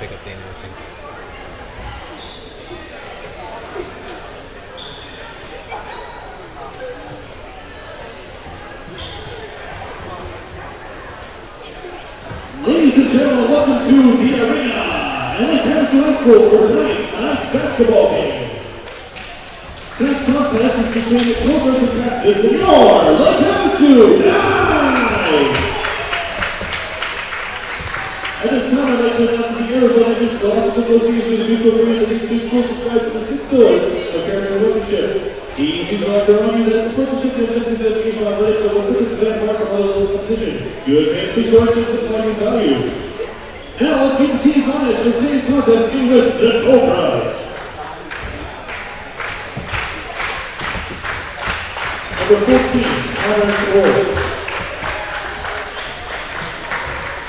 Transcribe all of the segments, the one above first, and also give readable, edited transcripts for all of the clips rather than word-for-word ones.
pick up the announcing. Ladies and gentlemen, welcome to the arena and Havasu High School for tonight's basketball game. Tonight's contest is between the Cobras and Cactus and your Lake Havasu Knights. At this time, I'd like to announce that the Arizona Interscholastic Association of the Mutual Agreement that these two schools subscribe to the 6 pillars of character and workmanship. These are their own that sportsmanship and objectives of educational athletics are what's this event apart from other levels of competition. U.S. fans, please show us that apply these values. Now let's meet the teams on it for today's contest, beginning with the Cobras. Number 14, Aaron Forrest.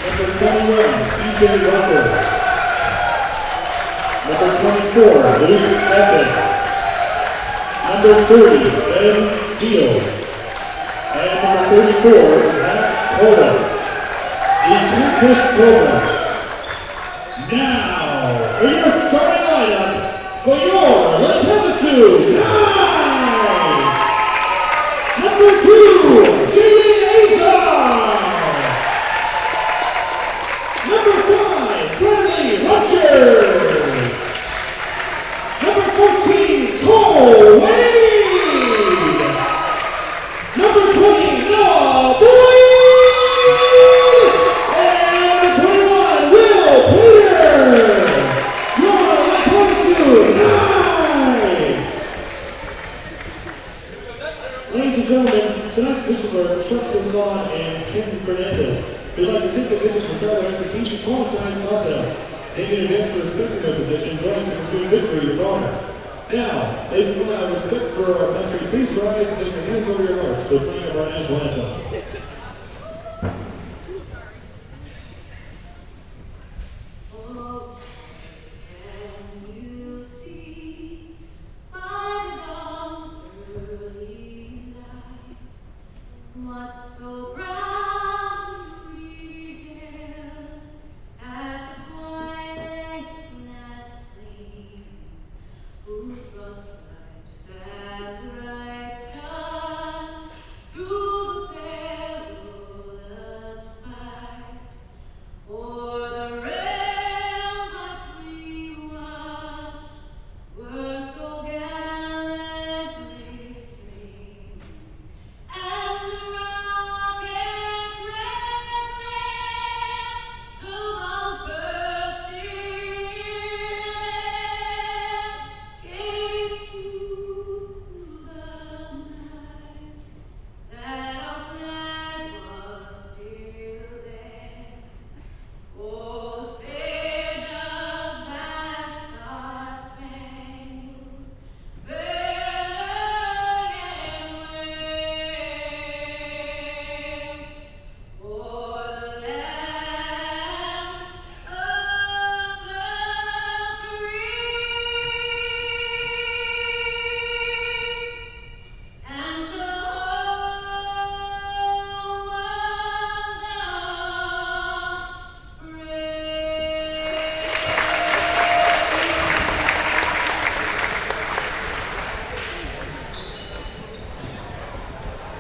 Number 21, CJ Walker. Number 24, Luke Stephan. Number 30, Ben Steele. And number 34, Zach Cola. The Cactus Cobras. Now, for your starting lineup for your Lake Havasu Knights. Number 2, Jimmy Asa. Number 5, Bradley Rogers. Number 14, Cole Wade. Number 20, Noah Boyd. And number 21, Will Peter. Your Lake Havasu Knights. Ladies and gentlemen, tonight's officials are Chuck Hassan and Ken Fernandez. We'd like to thank the officials for their expertise in calling tonight's contest. Taking advance for respecting their position, join us in pursuing victory with honor. Now, ladies and gentlemen, out of respect for our country, please rise and place your hands over your hearts for playing of our national anthem. What's so bright?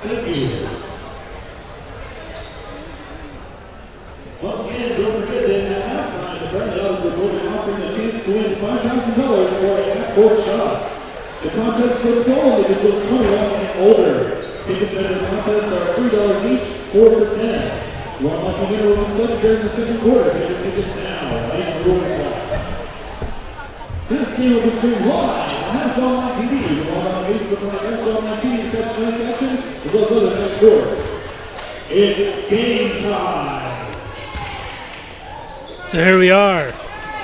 Thank you. Once again, don't forget that at halftime, the Brent Elk will be offering the chance to win $5,000 for a half-court shot. The contest is for all individuals 21 and older. Tickets at the contest are $3 each, 4 for $10. One lucky winner will be selected during the second quarter. Get your tickets now. Nice rules apply. Tonight's game will be streamed live on Havasu Online TV. You can log on Facebook and like Havasu Online TV to catch tonight's action, as well as other nice sports. It's game time. So here we are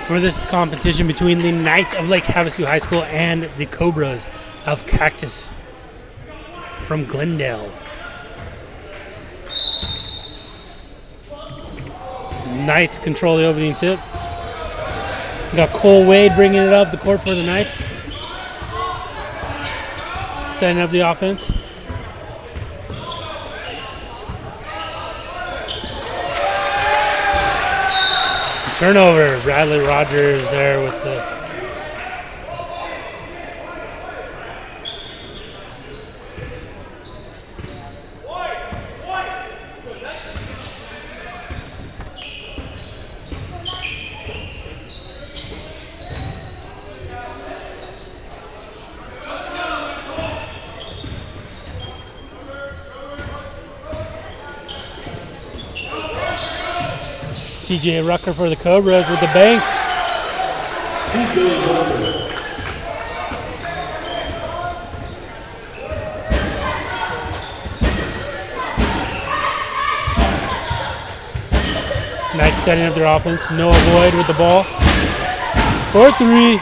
for this competition between the Knights of Lake Havasu High School and the Cobras of Cactus from Glendale. Knights control the opening tip. We got Cole Wade bringing it up the court for the Knights. Setting up the offense. Turnover. Bradley Rogers there with the TJ Rucker for the Cobras with the bank. TJ Rucker. Knights setting up their offense. Noah Boyd with the ball. 4-3.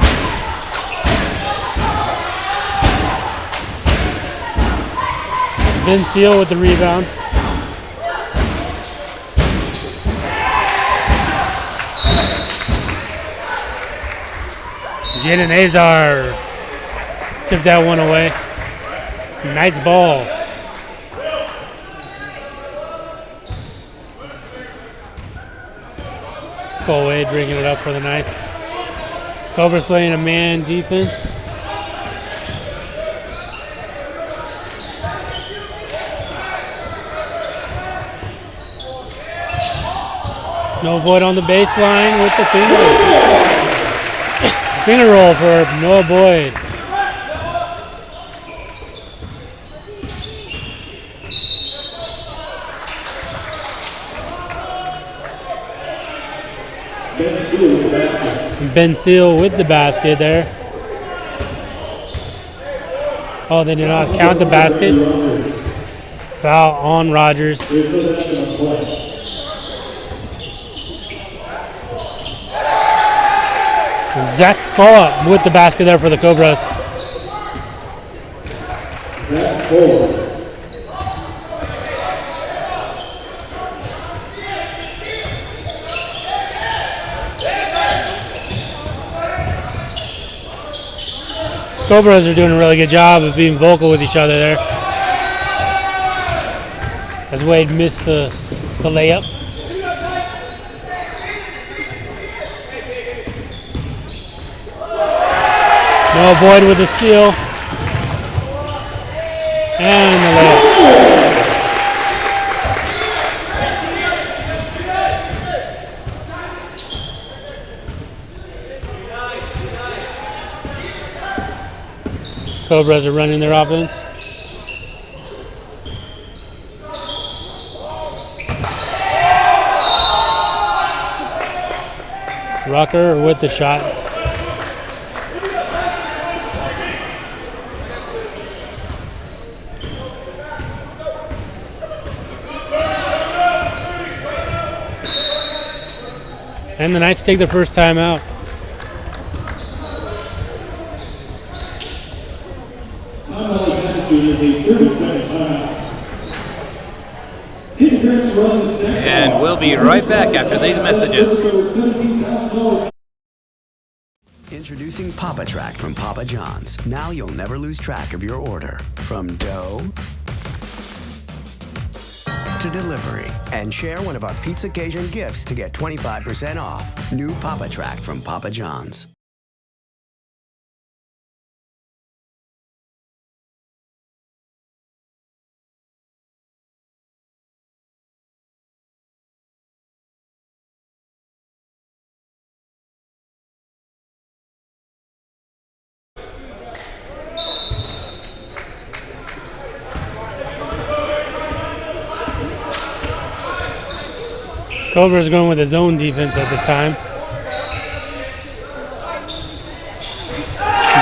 Ben Seal with the rebound. Jaden Azar tipped that one away. Knights ball. Cole Wade bringing it up for the Knights. Cobras playing a man defense. No Boyd on the baseline with the finger. Finger roll for Noah Boyd. Ben Seal with the basket there. Oh, they did not count the basket. Foul on Rogers. Zach Kola with the basket there for the Cobras. Zach Kola. Cobras are doing a really good job of being vocal with each other there. As Wade missed the layup. Noah Boyd with the steal. And the layup. Cobras are running their offense. Rucker with the shot. And the Knights take their first time out. And we'll be right back after these messages. Introducing Papa Track from Papa John's. Now you'll never lose track of your order. From dough to delivery. And share one of our Pizza Occasion gifts to get 25% off. New Papa Track from Papa John's. Cobra's going with his own defense at this time.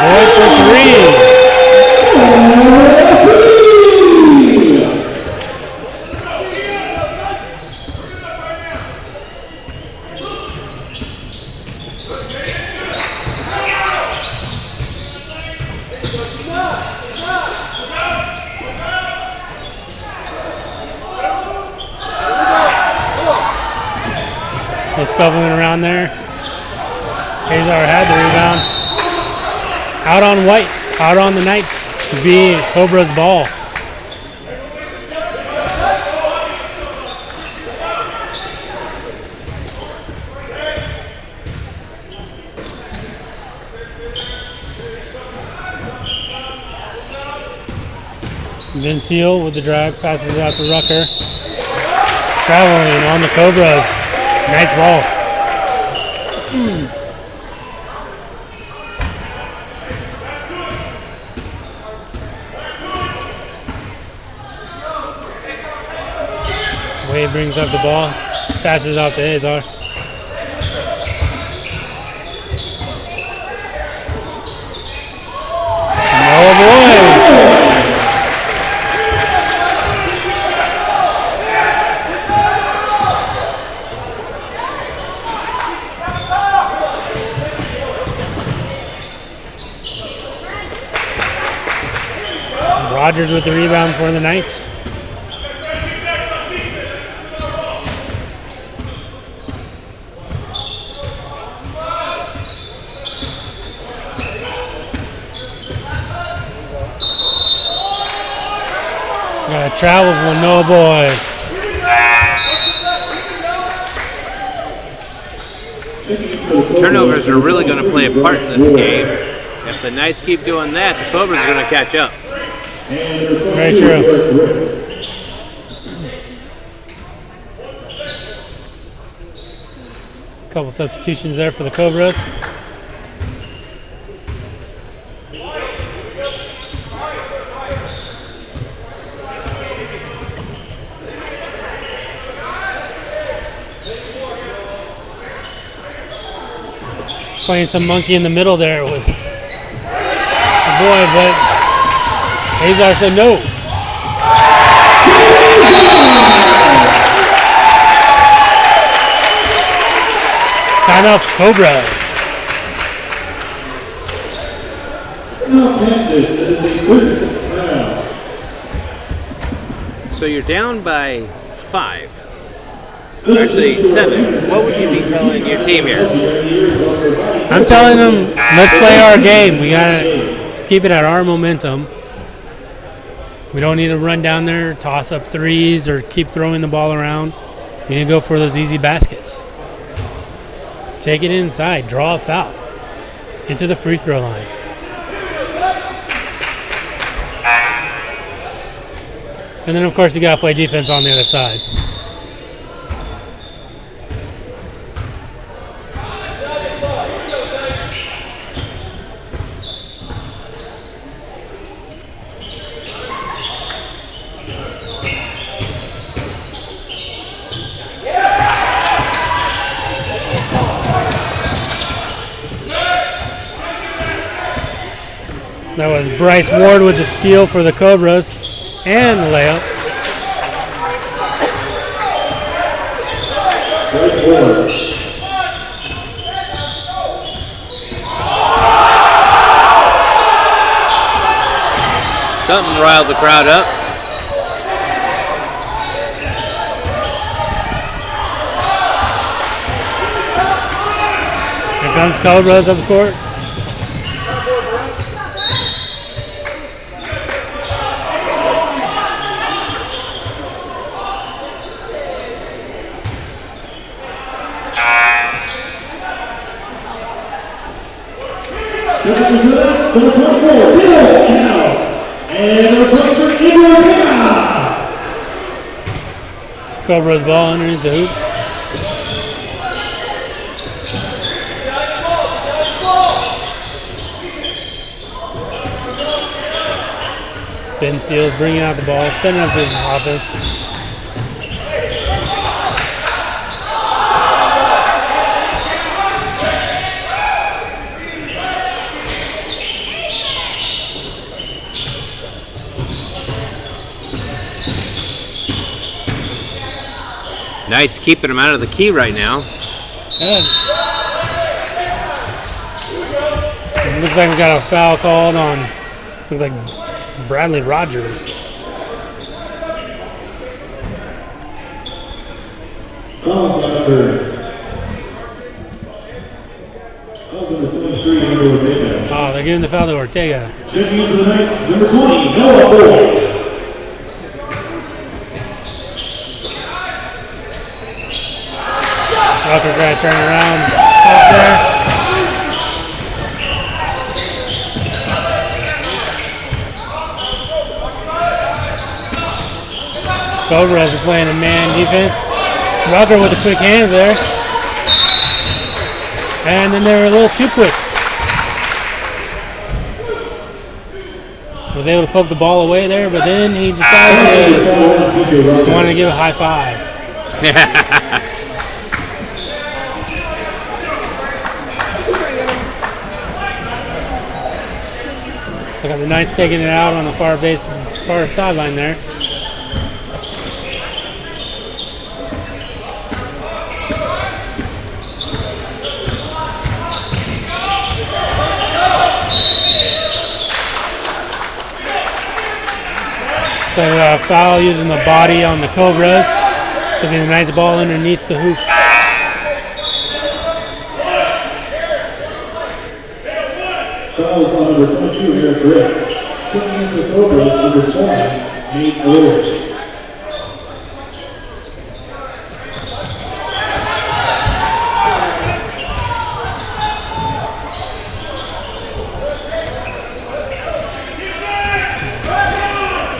Boyd for three. No scuffling around there. Azar had the rebound. Out on White, out on the Knights to be Cobra's ball. Vince Hill with the drive, passes it out to Rucker. Traveling on the Cobras. Knights ball. Wade brings up the ball, passes out to Azar. Oh boy! Rogers with the rebound for the Knights. Got a travel for no boy. Turnovers are really going to play a part in this game. If the Knights keep doing that, the Cobras are going to catch up. Very true. Couple substitutions there for the Cobras. Playing some monkey in the middle there with the boy, but Azar said no. Timeout Cobras. Now Cactus is a 30-second timeout. So you're down by 5. Actually, 7. What would you be telling your team here? I'm telling them, let's play our game. We gotta keep it at our momentum. We don't need to run down there, toss up threes, or keep throwing the ball around. We need to go for those easy baskets. Take it inside, draw a foul. Get to the free throw line. And then, of course, you gotta play defense on the other side. That was Bryce Ward with the steal for the Cobras and the layup. Bryce Ward. Something riled the crowd up. Here comes Cobras up the court. Number 24, Bill in-house. And number 23, Ibrahim. Cobra's ball underneath the hoop. Ben Seals bringing out the ball, setting up the offense. Knights keeping him out of the key right now. Good. It looks like we got a foul called on, looks like Bradley Rogers. Foul's number 23, number Ortega. Oh, they're giving the foul to Ortega. Checking in for the Knights, number 20, Noah Boyd. Rucker's trying to turn around up there. Cobras are playing a man defense. Rucker with the quick hands there. And then they were a little too quick. Was able to poke the ball away there, but then he decided he wanted to give a high five. So got the Knights taking it out on the far sideline there. So a foul using the body on the Cobras. So it'll be the Knights ball underneath the hoop. Fouls on number 22, Eric Britt. Swinging into the Cobras, number 20, Nate Lord.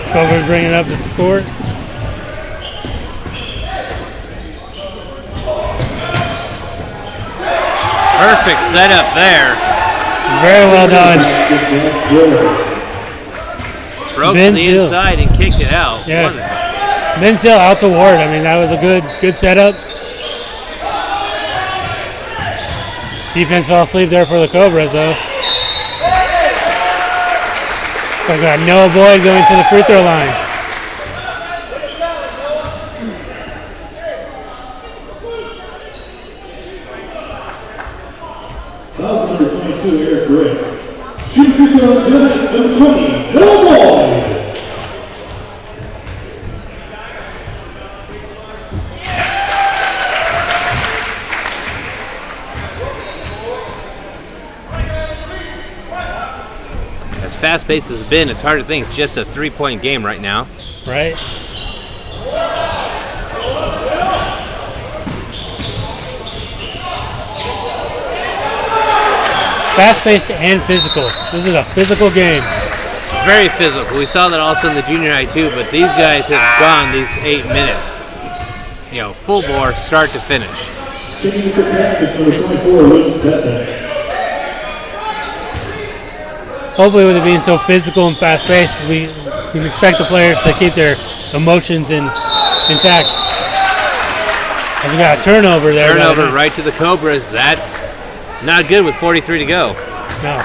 Cobras bringing it up to the court. Perfect setup there. Very well done. Broke Ben to the Seal. inside and kicked it out. Yeah. Wonderful. Ben Seal out to Ward. I mean, that was a good setup. Defense fell asleep there for the Cobras, though. So we got Noah Boyd going to the free throw line. Fouls number 22, Eric Britt. Shooting free throws, number 20, Noah Boyd. As fast-paced as it's been, it's hard to think it's just a three-point game right now. Right. Fast-paced and physical. This is a physical game. Very physical. We saw that also in the junior high too, but these guys have gone these 8 minutes. You know, full bore, start to finish. Checking for Cactus, number 24, Luke Stepback. Hopefully, with it being so physical and fast-paced, we can expect the players to keep their emotions intact. As we got a turnover there. Turnover right to the Cobras. That's not good with 43 to go. No.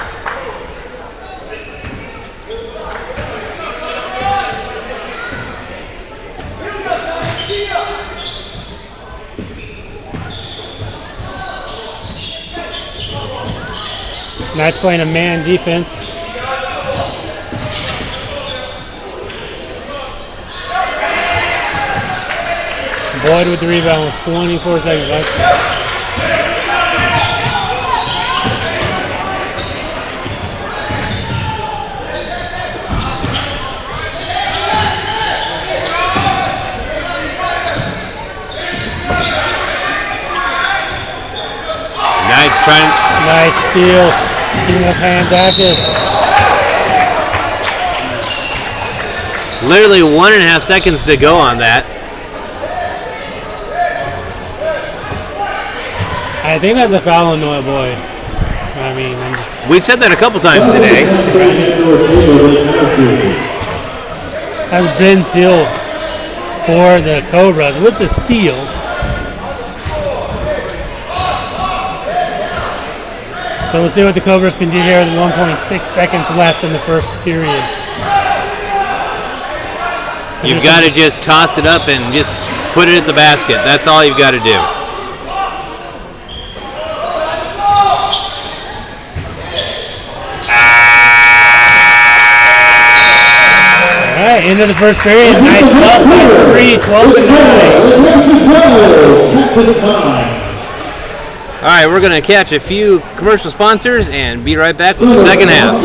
Knights playing a man defense. Boyd with the rebound with 24 seconds left. Knights trying. Nice steal. Keeping his hands active. Literally 1.5 seconds to go on that. I think that's a foul on Noah Boyd. I mean, I'm just. We've said that a couple times today. That's Ben Seal for the Cobras with the steal. So we'll see what the Cobras can do here with 1.6 seconds left in the first period. You've got to just toss it up and just put it at the basket. That's all you've got to do. All right, into the first period. Knights up by 3, 12-9. All right, we're going to catch a few commercial sponsors and be right back with the second half.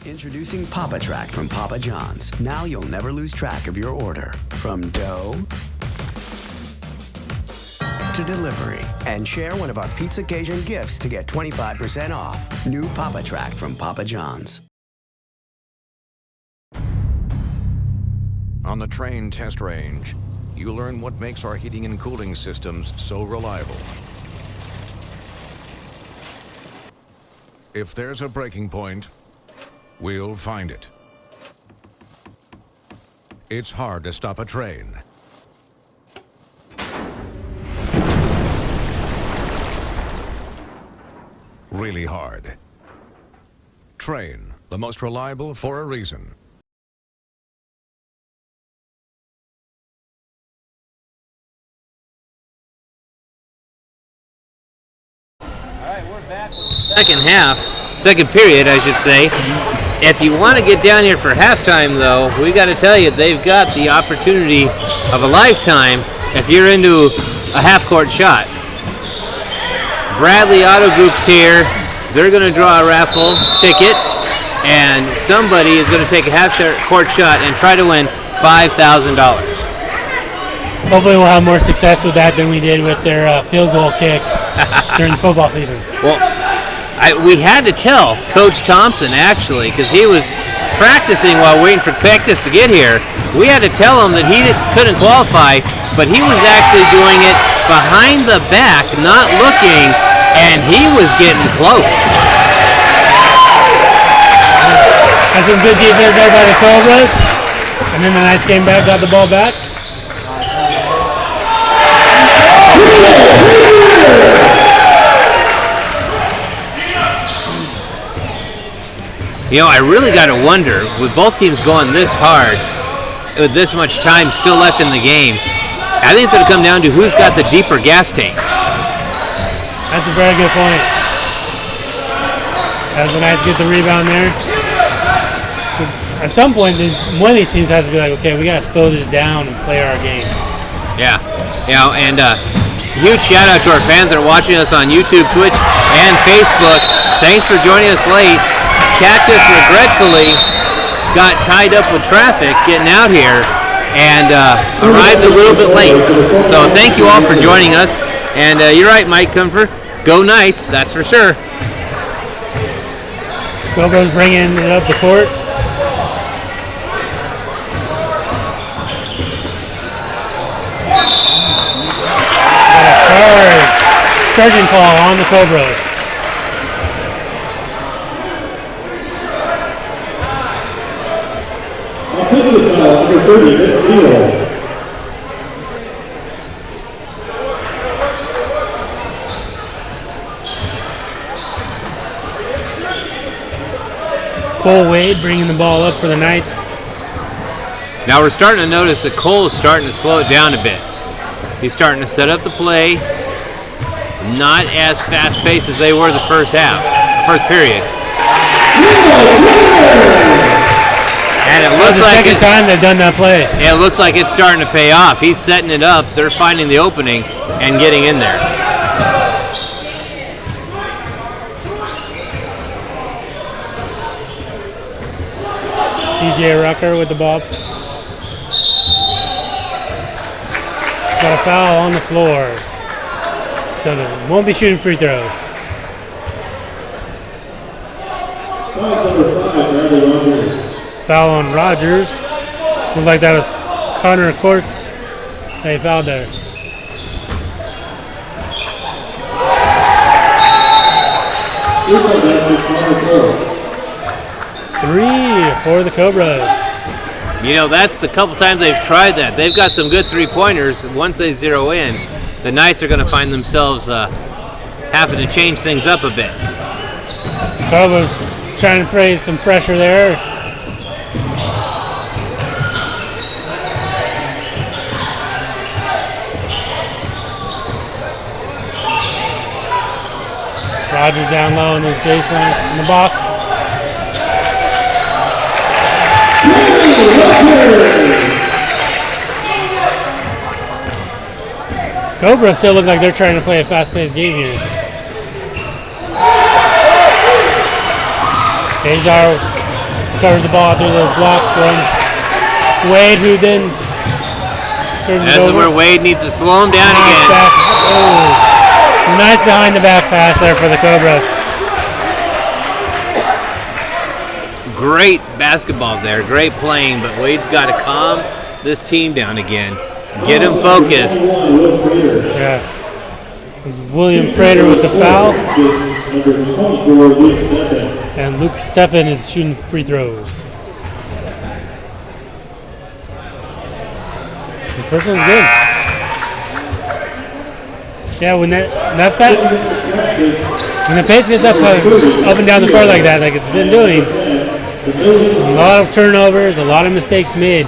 Introducing Papa Track from Papa John's. Now you'll never lose track of your order. From dough to delivery. And share one of our Pizza Cajun gifts to get 25% off. New Papa Track from Papa John's. On the train test range, you learn what makes our heating and cooling systems so reliable. If there's a breaking point, we'll find it. It's hard to stop a train. Really hard. Train, the most reliable for a reason. Second period, I should say. If you want to get down here for halftime, though, we got to tell you, they've got the opportunity of a lifetime if you're into a half-court shot. Bradley Auto Group's here. They're going to draw a raffle ticket, and somebody is going to take a half-court shot and try to win $5,000. Hopefully we'll have more success with that than we did with their field goal kick during the football season. Well, we had to tell Coach Thompson, actually, because he was practicing while waiting for Cactus to get here. We had to tell him that he couldn't qualify, but he was actually doing it behind the back, not looking, and he was getting close. That's some good defense there by the Cobras. And then the Knights came back, got the ball back. You know, I really got to wonder, with both teams going this hard, with this much time still left in the game, I think it's going to come down to who's got the deeper gas tank. That's a very good point. As the Knights get the rebound there. At some point, one of these teams has to be like, okay, we got to slow this down and play our game. Yeah, you know, and huge shout out to our fans that are watching us on YouTube, Twitch, and Facebook. Thanks for joining us late. Cactus regretfully got tied up with traffic getting out here and arrived a little bit late. So thank you all for joining us. And you're right, Mike Comfort. Go Knights, that's for sure. Cobras bringing it up the court. Charging call on the Cobras. Offensive foul, number 30, Vince Steele. Cole Wade bringing the ball up for the Knights. Now we're starting to notice that Cole is starting to slow it down a bit. He's starting to set up the play. Not as fast-paced as they were the first period. And it looks like the second time they've done that play. It looks like it's starting to pay off. He's setting it up. They're finding the opening and getting in there. CJ Rucker with the ball. Got a foul on the floor. So they won't be shooting free throws. Foul on Rogers. Looks like that was Connor Courts. They fouled there. Three for the Cobras. You know, that's the couple times they've tried that. They've got some good three-pointers. Once they zero in, the Knights are going to find themselves having to change things up a bit. Cobras trying to create some pressure there. Rogers down low in the baseline, in the box. Cobra still look like they're trying to play a fast-paced game here. Azar covers the ball through the block from Wade, who then turns it over. That's where Wade needs to slow him down again. Nice behind the back pass there for the Cobras. Great basketball there, great playing, but Wade's got to calm this team down again. Get them focused. Yeah. William Prater with the foul. And Luke Steffen is shooting free throws. The first one's good. Yeah, when the pace gets up and down the court like that, like it's been doing, a lot of turnovers, a lot of mistakes made.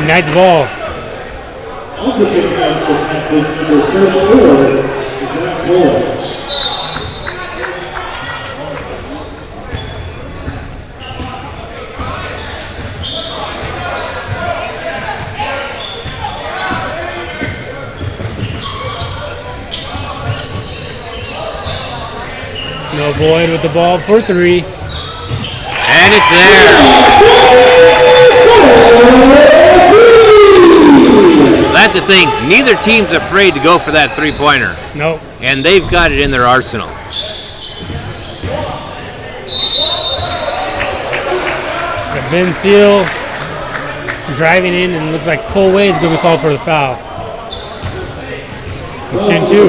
Knight's ball. Also checking out for Cactus number 34, Zach Fuller. No Boyd with the ball for three. And it's there. That's the thing. Neither team's afraid to go for that three-pointer. Nope. And they've got it in their arsenal. Ben Seal driving in, and looks like Cole Wade's going to be called for the foul. He's shooting two.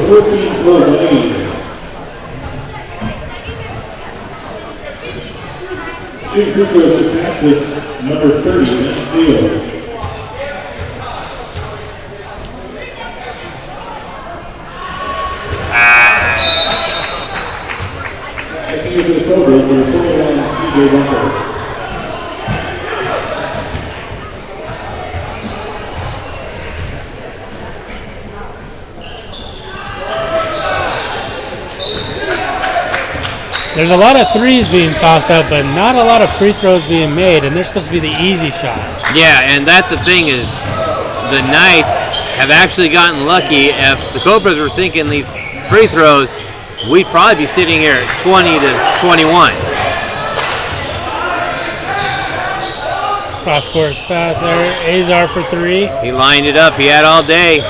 Shooting free throws to Cactus number 30, Ben Seal. Checking in for the Cobras, number 21, TJ Rucker. There's a lot of threes being tossed up, but not a lot of free throws being made, and they're supposed to be the easy shot. Yeah, and that's the thing is the Knights have actually gotten lucky. If the Cobras were sinking these free throws, we'd probably be sitting here at 20 to 21. Cross-court pass there. Azar for three. He lined it up. He had all day.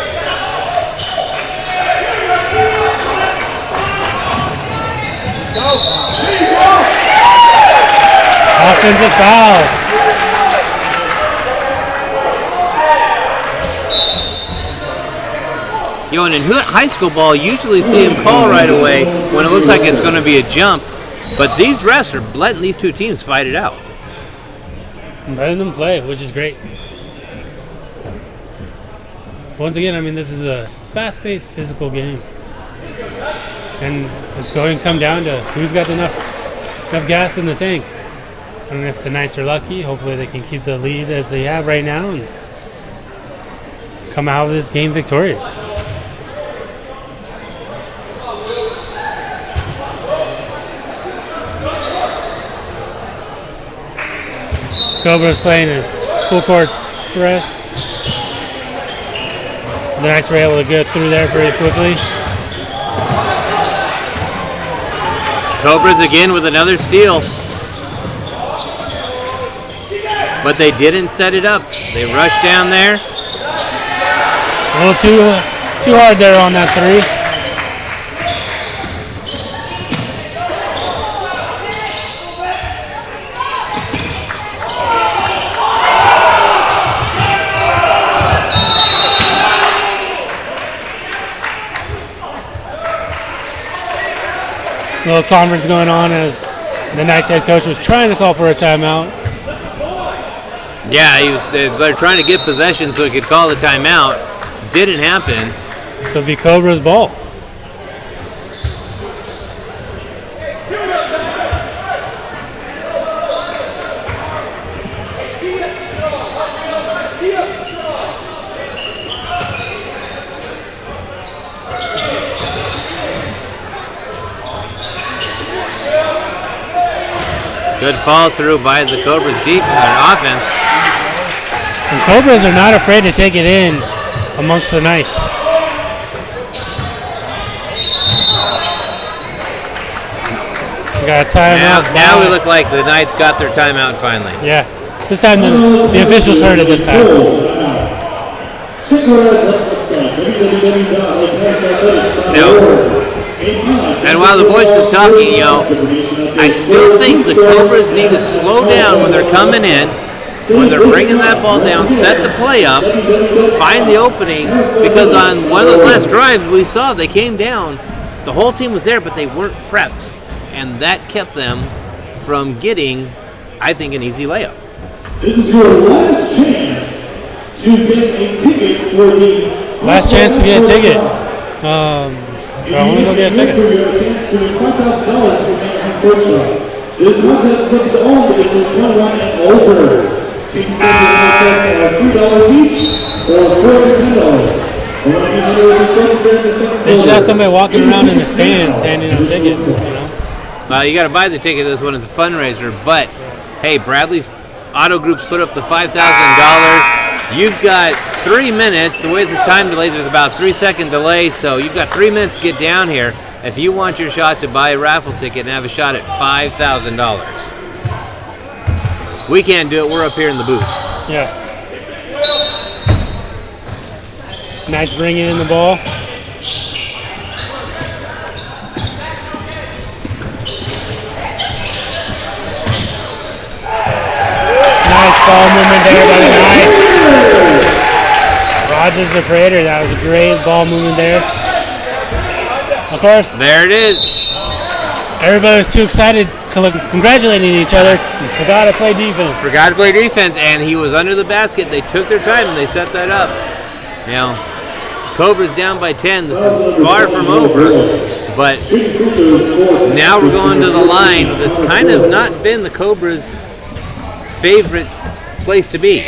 Offensive foul. You know, and in high school ball, you usually see him call right away when it looks like it's going to be a jump. But these refs are letting these two teams fight it out. Letting them play, which is great. Once again, I mean, this is a fast-paced, physical game. And it's going to come down to who's got enough gas in the tank. And if the Knights are lucky, hopefully they can keep the lead as they have right now and come out of this game victorious. Cobras playing a full court press. The Knights were able to get through there pretty quickly. Cobras again with another steal. But they didn't set it up. They rushed down there. A little too hard there on that three. A little conference going on as the Knights head coach was trying to call for a timeout. Yeah, they're trying to get possession so he could call the timeout. Didn't happen. So it'll be Cobra's ball. Good fall through by the Cobras offense. And Cobras are not afraid to take it in amongst the Knights. We got a timeout. Now we look like the Knights got their timeout finally. Yeah. This time the officials heard it this time. And while the voice is talking, I still think the Cobras need to slow down when they're coming in, when they're bringing that ball down, set the play up, find the opening, because on one of those last drives we saw they came down, the whole team was there, but they weren't prepped, and that kept them from getting, I think, an easy layup. This is your last chance to get a ticket for the... Last chance to get a ticket. Do I want to go get a ticket? You have a chance to win $5,000 for the half-court shot. The contest is up to all individuals 21 and over. Teams start the contest at $3 each or $4 to $10. They should have somebody walking around in the stands handing out tickets, Well, you got to buy the ticket this one. It's a fundraiser, but hey, Bradley's Auto Group's put up the $5,000. You've got 3 minutes. The way this time delay, there's about 3-second delay, so you've got 3 minutes to get down here if you want your shot to buy a raffle ticket and have a shot at $5,000. We can't do it. We're up here in the booth. Yeah. Knights bringing in the ball. Nice ball movement there by the Knights. Rogers the Prater, that was a great ball movement there. Of course, there it is. Everybody was too excited, congratulating each other. Forgot to play defense. Forgot to play defense, and he was under the basket. They took their time and they set that up. Cobra's down by 10. This is far from over, but now we're going to the line that's kind of not been the Cobra's favorite place to be.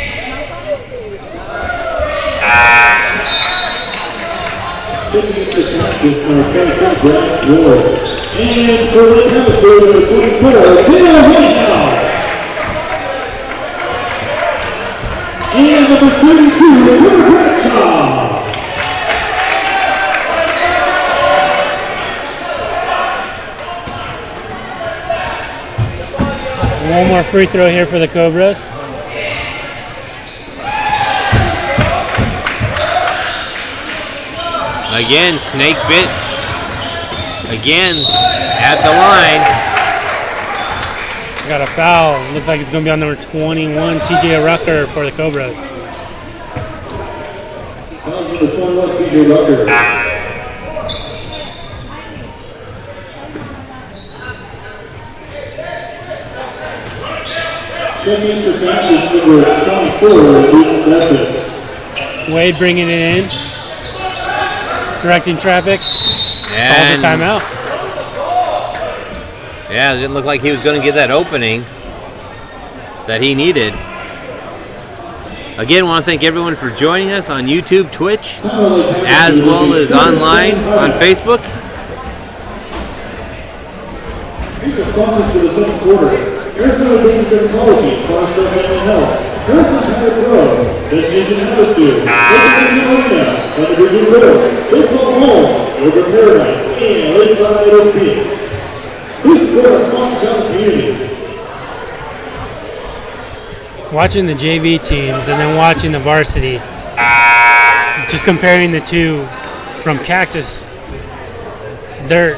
And for the Havasu, number 24, and number 32 is Trevor Bradshaw. One more free throw here for the Cobras. Again, snake bit. Again, at the line. Got a foul. Looks like it's going to be on number 21, TJ Rucker for the Cobras. Foul's number 21, TJ Rucker. Second for Cactus, number 24, Luke Stephen. Wade bringing it in. Directing traffic. And calls a timeout. Yeah, it didn't look like he was going to get that opening that he needed. Again, I want to thank everyone for joining us on YouTube, Twitch, as well as online on Facebook. Here's the sponsors for the second quarter. Arizona Basic Dermatology, Foster Family Health, Harrison Tire Pro, Destination Havasu, Destination Arena, Individual Road, Baseball Homes, Urban Paradise, and Lakeside OP. Please support our sponsors out in the community. Watching the JV teams and then watching the varsity, just comparing the two from Cactus, they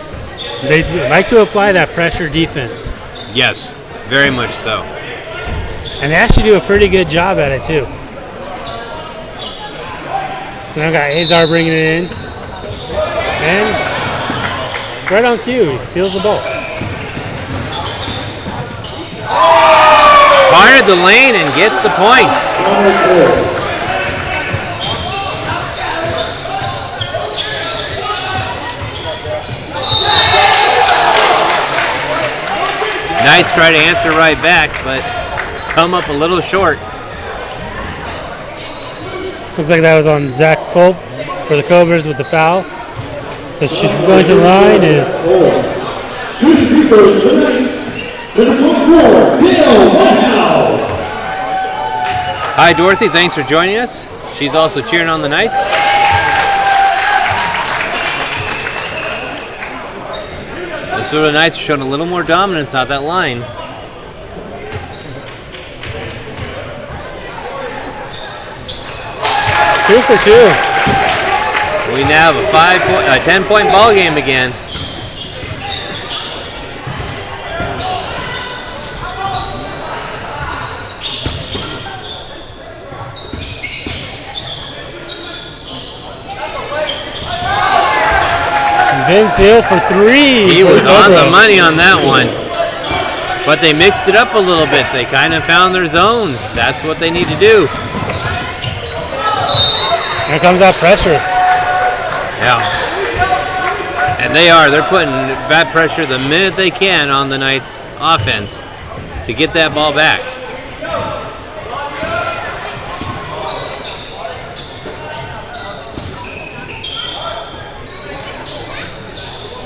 like to apply that pressure defense. Yes, very much so. And they actually do a pretty good job at it too. So now got Azar bringing it in. And right on cue, he steals the ball. Fired the lane and gets the points. Knights try to answer right back, but come up a little short. Looks like that was on Zach Kolb for the Cobras with the foul. So going to the line is Shooting free throws for the Knights. Number 24, Dale Whitehouse. Hi, Dorothy. Thanks for joining us. She's also cheering on the Knights. The Minnesota Knights are showing a little more dominance out that line. 2 for 2. We now have a 10-point ball game again. Vince Hill for 3. He was on the money on that one. But they mixed it up a little bit. They kind of found their zone. That's what they need to do. Here comes that pressure. Yeah. And they're putting that pressure the minute they can on the Knights offense to get that ball back.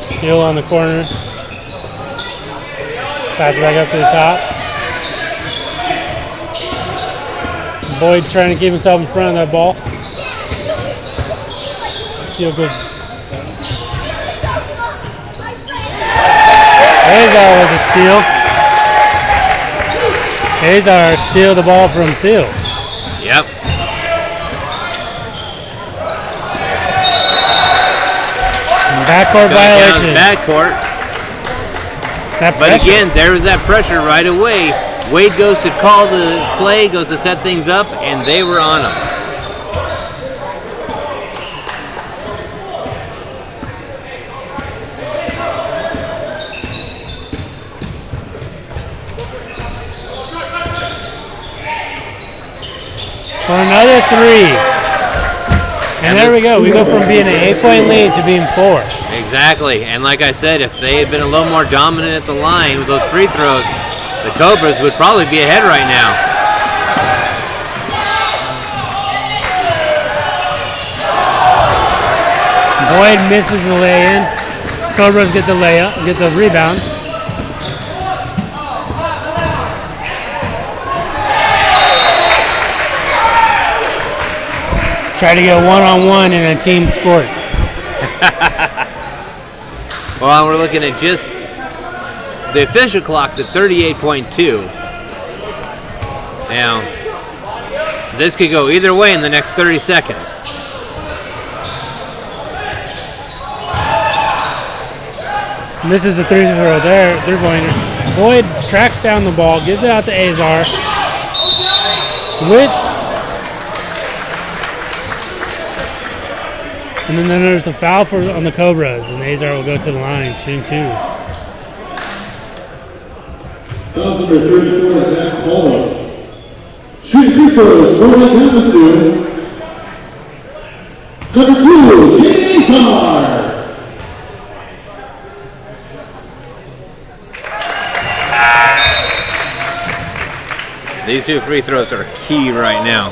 Seal on the corner. Pass it back up to the top. Boyd trying to keep himself in front of that ball. Seal goes. Azar was a steal. Azar steal the ball from Seal. Yep. Backcourt violation. Backcourt. That But pressure. again, there was that pressure right away. Wade goes to call the play, goes to set things up, and they were on him. For another 3. And there we go. We go from being an 8-point lead to being 4. Exactly. And like I said, if they had been a little more dominant at the line with those free throws, the Cobras would probably be ahead right now. Boyd misses the lay-in. Cobras get the layup, get the rebound. Try to go one-on-one in a team sport. Well, we're looking at just the official clock's at 38.2. Now, this could go either way in the next 30 seconds. Misses the three-throw there, three-pointer. Boyd tracks down the ball, gives it out to Azar. And then there's a foul on the Cobras, and Azar will go to the line, shooting 2. Foul number 34, Zach Paul. Shooting free throws for Havasu. Number 2, James Hart. These 2 free throws are key right now.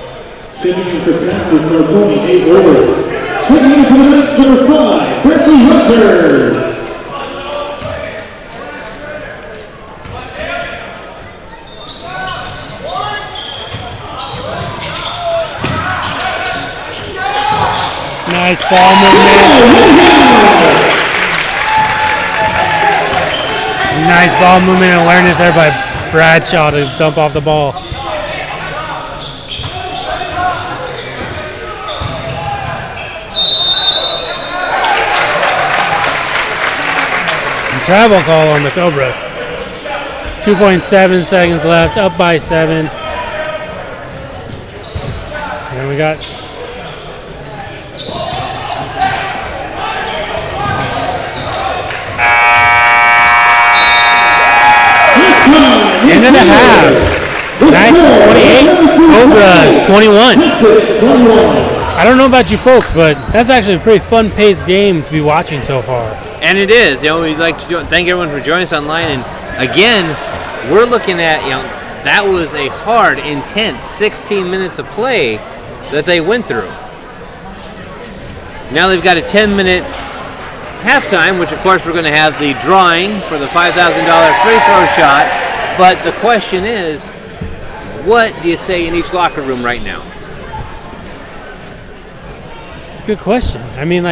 Checking in for Cactus, number 28, over. Checking in for the Knights, number 5, Berkeley Hunters. Nice ball movement. Nice ball movement and awareness there by Bradshaw to dump off the ball. And travel call on the Cobras. 2.7 seconds left, up by 7. And we got end of the half. Knights 28, Cobras 21. I don't know about you folks, but that's actually a pretty fun-paced game to be watching so far. And it is. You know, we'd like to thank everyone for joining us online. And again, we're looking at, that was a hard, intense 16 minutes of play that they went through. Now they've got a 10-minute halftime, which of course we're going to have the drawing for the $5,000 free throw shot. But the question is, what do you say in each locker room right now? It's a good question. I mean,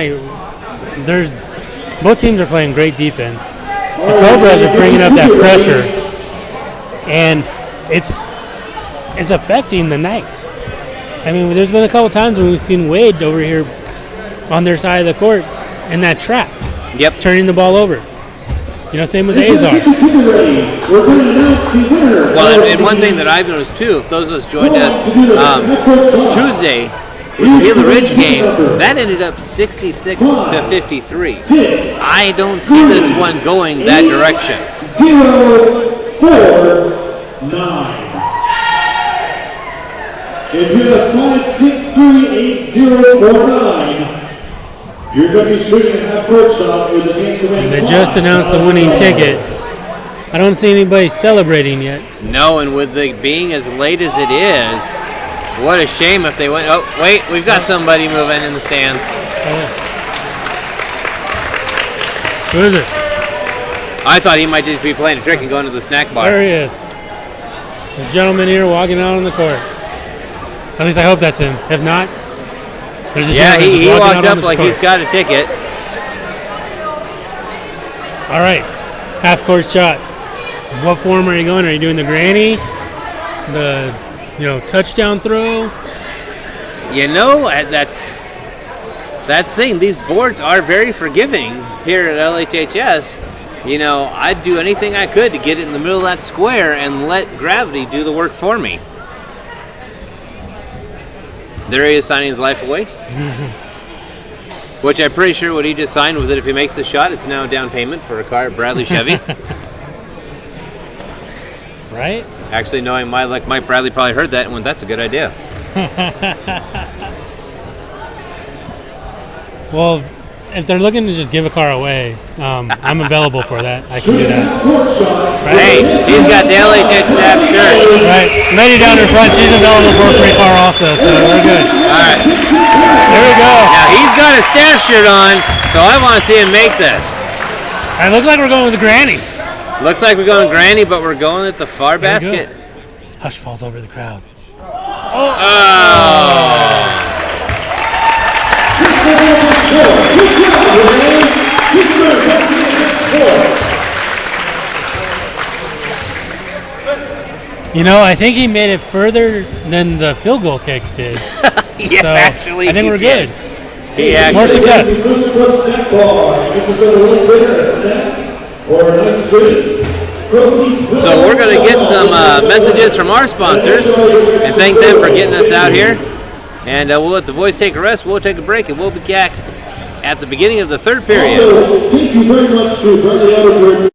both teams are playing great defense. The Cobras are bringing up that pressure, and it's affecting the Knights. I mean, there's been a couple times when we've seen Wade over here on their side of the court in that trap. Yep. Turning the ball over. You know, same with Azar. Well, and one thing that I've noticed too, if those of us joined us Tuesday with the Gila Ridge game, that ended up 66 to 53. I don't see this one going that direction. 0-4-9. If you have 5638049, you're going to be shooting a half-court shot with a chance to win. They just announced the winning ticket. I don't see anybody celebrating yet. No, and with it being as late as it is, what a shame if they went. Oh, wait, we've got somebody moving in the stands. Who is it? I thought he might just be playing a trick and going to the snack bar. There he is. There's a gentleman here walking out on the court. At least I hope that's him. If not, there's a gentleman just he walking walked out on up the like court. he's got a ticket. All right, half-court shot. What form are you going? Are you doing the granny, the touchdown throw? You know, that's saying these boards are very forgiving here at LHHS. You know, I'd do anything I could to get it in the middle of that square and let gravity do the work for me. There he is signing his life away. Which I'm pretty sure what he just signed was that if he makes the shot, it's now a down payment for a car at Bradley Chevy. Right? Actually, knowing Mike Bradley probably heard that and went, that's a good idea. Well, if they're looking to just give a car away, I'm available for that. I can do that. Right. Hey, he's got the LHX staff shirt. Right. Lady down in front, she's available for a free car also, so we're good. All right. There we go. Now, he's got a staff shirt on, so I want to see him make this. It looks like we're going with the granny. Looks like we're going granny, but we're going at the far There we basket. go. Hush falls over the crowd. Oh. You know, I think he made it further than the field goal kick did. Yes, So, actually, I think he we're did. good. He More actually success. So we're going to get some messages from our sponsors and thank them for getting us out here. And we'll let the boys take a rest. We'll take a break, and we'll be back at the beginning of the third period. Thank you very much to Bradley Auto.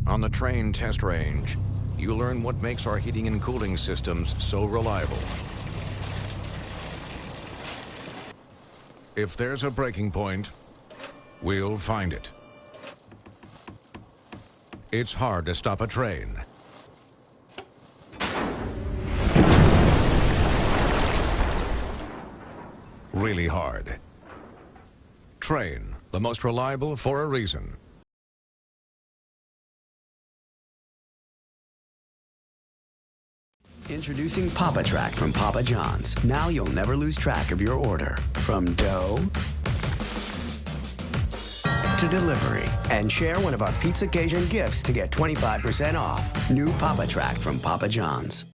On the train test range, you learn what makes our heating and cooling systems so reliable. If there's a breaking point, we'll find it. It's hard to stop a train. Really hard. Train, the most reliable for a reason. Introducing Papa Track from Papa John's. Now you'll never lose track of your order. From dough to delivery. And share one of our Pizza Cajun gifts to get 25% off. New Papa Track from Papa John's.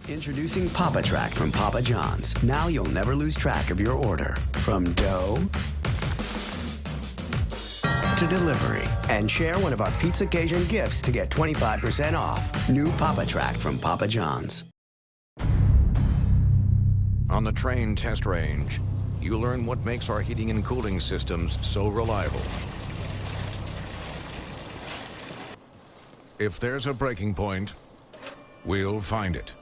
Introducing Papa Track from Papa John's. Now you'll never lose track of your order. From dough to delivery. And share one of our Pizza Cajun gifts to get 25% off. New Papa Track from Papa John's. On the train test range, you learn what makes our heating and cooling systems so reliable. If there's a breaking point, we'll find it.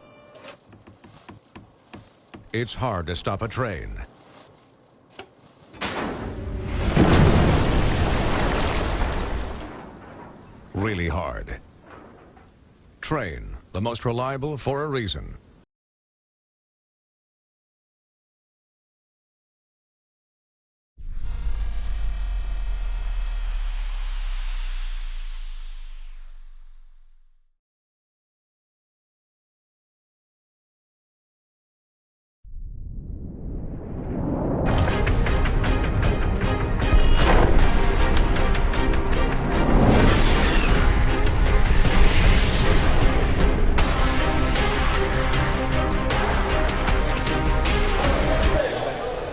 It's hard to stop a train. Really hard. Train, the most reliable for a reason.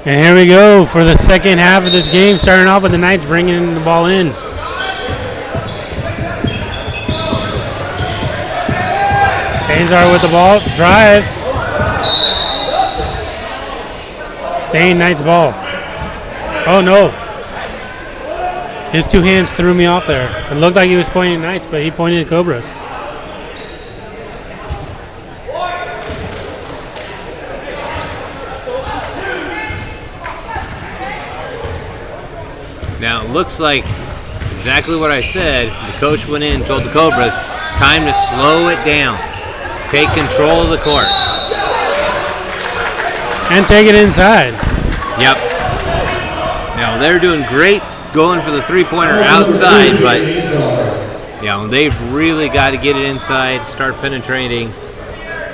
And here we go for the second half of this game, starting off with the Knights bringing the ball in. Azar with the ball, drives. Staying Knights ball. Oh no. His two hands threw me off there. It looked like he was pointing at Knights, but he pointed at Cobras. Now it looks like exactly what I said. The coach went in and told the Cobras, time to slow it down. Take control of the court. And take it inside. Yep. Now they're doing great going for the three-pointer outside, but they've really got to get it inside, start penetrating,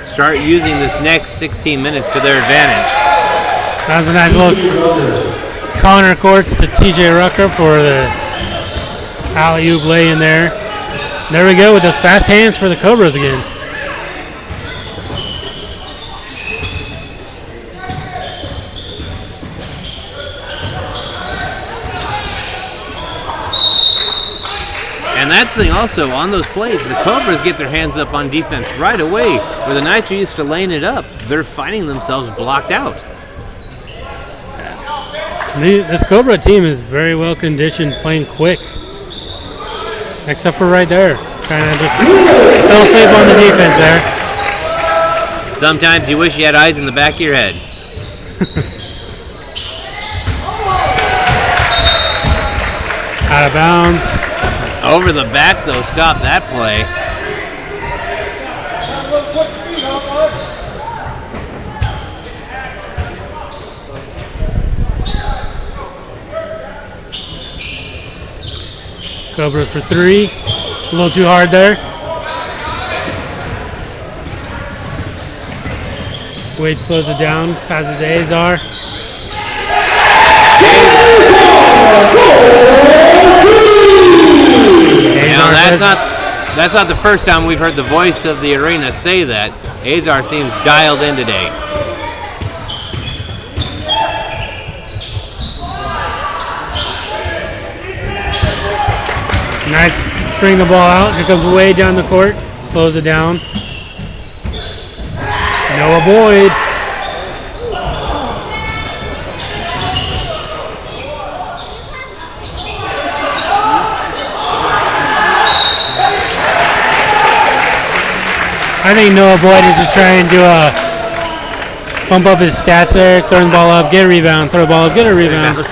start using this next 16 minutes to their advantage. That was a nice little Connor courts to TJ Rucker for the alley-oop lay in there. There we go with those fast hands for the Cobras again. And that's the thing also, on those plays, the Cobras get their hands up on defense right away. Where the Knights are used to laying it up, they're finding themselves blocked out. This Cobra team is very well conditioned, playing quick. Except for right there. Kind of just fell asleep on the defense there. Sometimes you wish you had eyes in the back of your head. Out of bounds. Over the back, though, stop that play. Cobras for three. A little too hard there. Wade slows it down, passes to Azar. That's not the first time we've heard the voice of the arena say that. Azar seems dialed in today. Knights bring the ball out. Here comes Wade down the court. Slows it down. Noah Boyd. I think Noah Boyd is just trying to bump up his stats there. Throwing the ball up, get a rebound. Throw the ball up, get a rebound.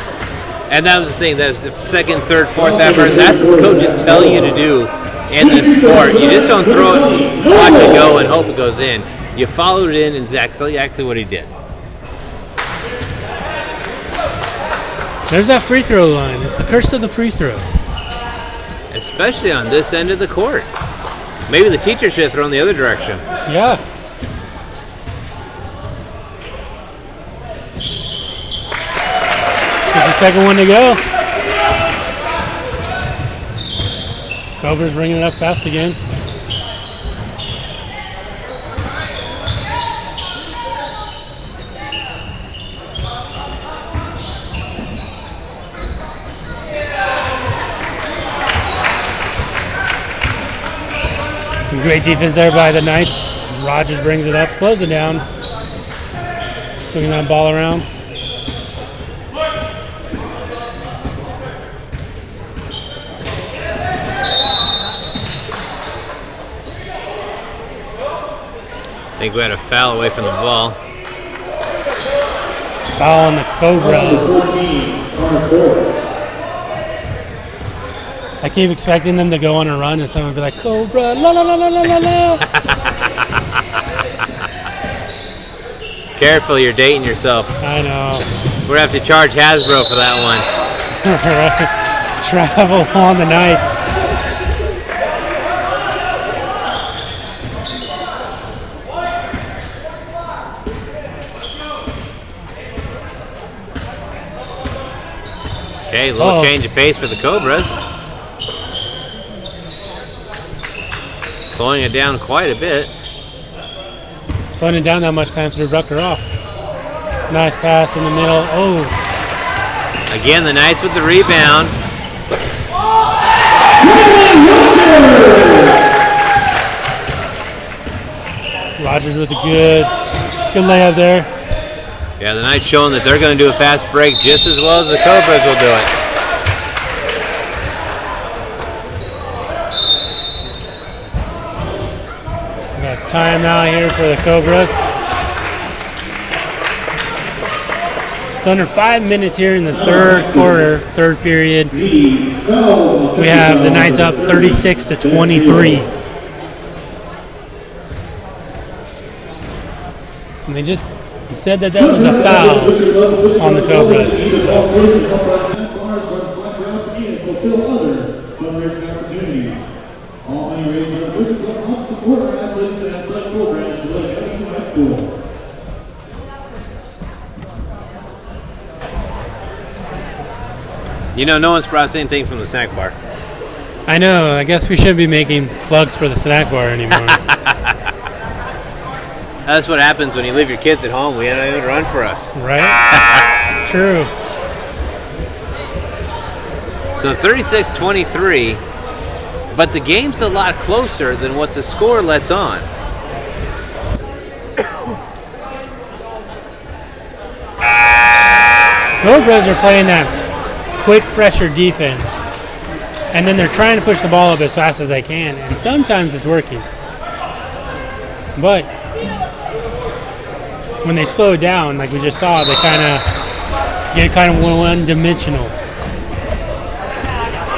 And that was the thing. That's the second, third, fourth effort. That's what coaches tell you to do in this sport. You just don't throw it, watch it go, and hope it goes in. You follow it in, and exactly what he did. There's that free throw line. It's the curse of the free throw. Especially on this end of the court. Maybe the teacher should have thrown the other direction. Yeah. There's the second one to go. Cobras bringing it up fast again. Great defense there by the Knights. Rogers brings it up, slows it down. Swinging that ball around. I think we had a foul away from the ball. Foul on the Cobras. 14, I keep expecting them to go on a run and someone would be like, Cobra, la la la la la la la. Careful, you're dating yourself. I know. We're gonna have to charge Hasbro for that one. Travel on the Knights. Okay, a little change of pace for the Cobras. Slowing it down quite a bit. Slowing it down that much kind of threw Rucker off. Nice pass in the middle. Oh. Again, the Knights with the rebound. Rogers with a good layup there. Yeah, the Knights showing that they're going to do a fast break just as well as the Cobras will do it. We got timeout here for the Cobras. It's under 5 minutes here in the third quarter, third period. We have the Knights up 36-23. And they just said that was a foul on the Cobras. All money raised by the Bishop Club helps support our athletes and athletic programs so like Havasu High School. You know, no one's brought us anything from the snack bar. I know. I guess we shouldn't be making plugs for the snack bar anymore. That's what happens when you leave your kids at home. We don't even run for us. Right? True. So 36-23, but the game's a lot closer than what the score lets on. Cobras are playing that quick pressure defense, and then they're trying to push the ball up as fast as they can, and sometimes it's working. But when they slow it down, like we just saw, they get kind of one-dimensional.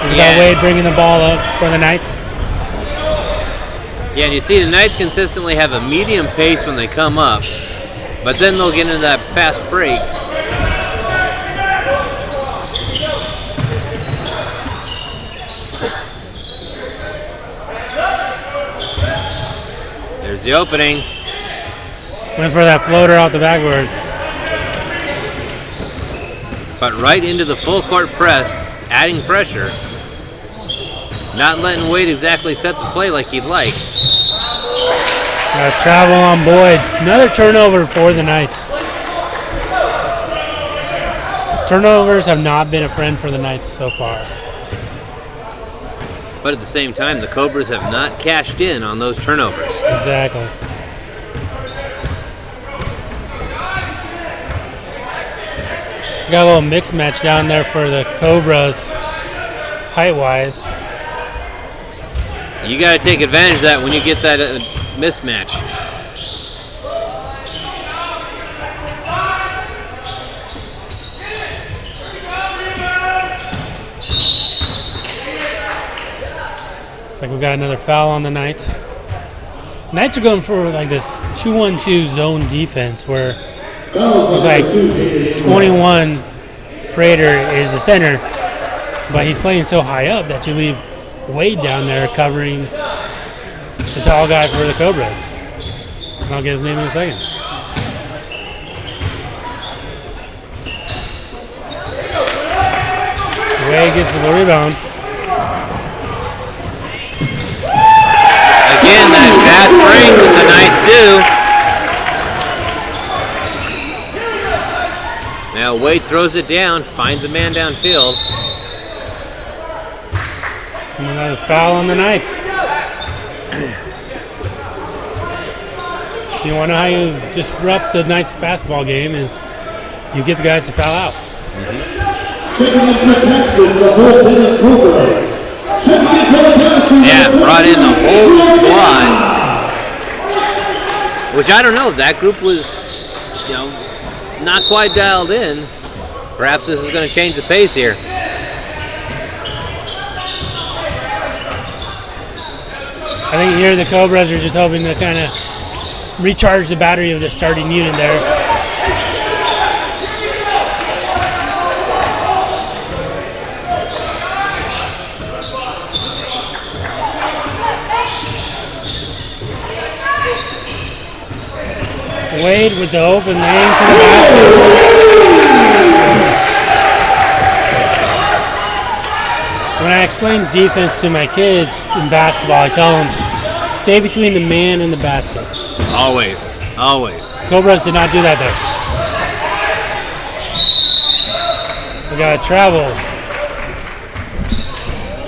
There's got Wade bringing the ball up for the Knights. Yeah, and you see the Knights consistently have a medium pace when they come up, but then they'll get into that fast break. There's the opening. Went for that floater off the backboard. But right into the full court press, adding pressure. Not letting Wade exactly set the play like he'd like. Got travel on Boyd. Another turnover for the Knights. Turnovers have not been a friend for the Knights so far. But at the same time, the Cobras have not cashed in on those turnovers. Exactly. Got a little mixed match down there for the Cobras, height-wise. You got to take advantage of that when you get that mismatch. Looks like we got another foul on the Knights. Knights are going for like this 2-1-2 zone defense where it's like 21 Prater is the center, but he's playing so high up that you leave Wade down there covering the tall guy for the Cobras. And I'll get his name in a second. Wade gets the rebound. Again, that fast break that the Knights do. Now Wade throws it down, finds a man downfield. And another foul on the Knights. So you want to know how you disrupt the Knights basketball game is you get the guys to foul out. Yeah, brought in the whole squad. Which I don't know. That group was, not quite dialed in. Perhaps this is going to change the pace here. I think here the Cobras are just hoping to kind of recharge the battery of the starting unit there. Wade with the open lane to the basket. When I explain defense to my kids in basketball, I tell them, stay between the man and the basket. Always, always. Cobras did not do that there. We got to travel.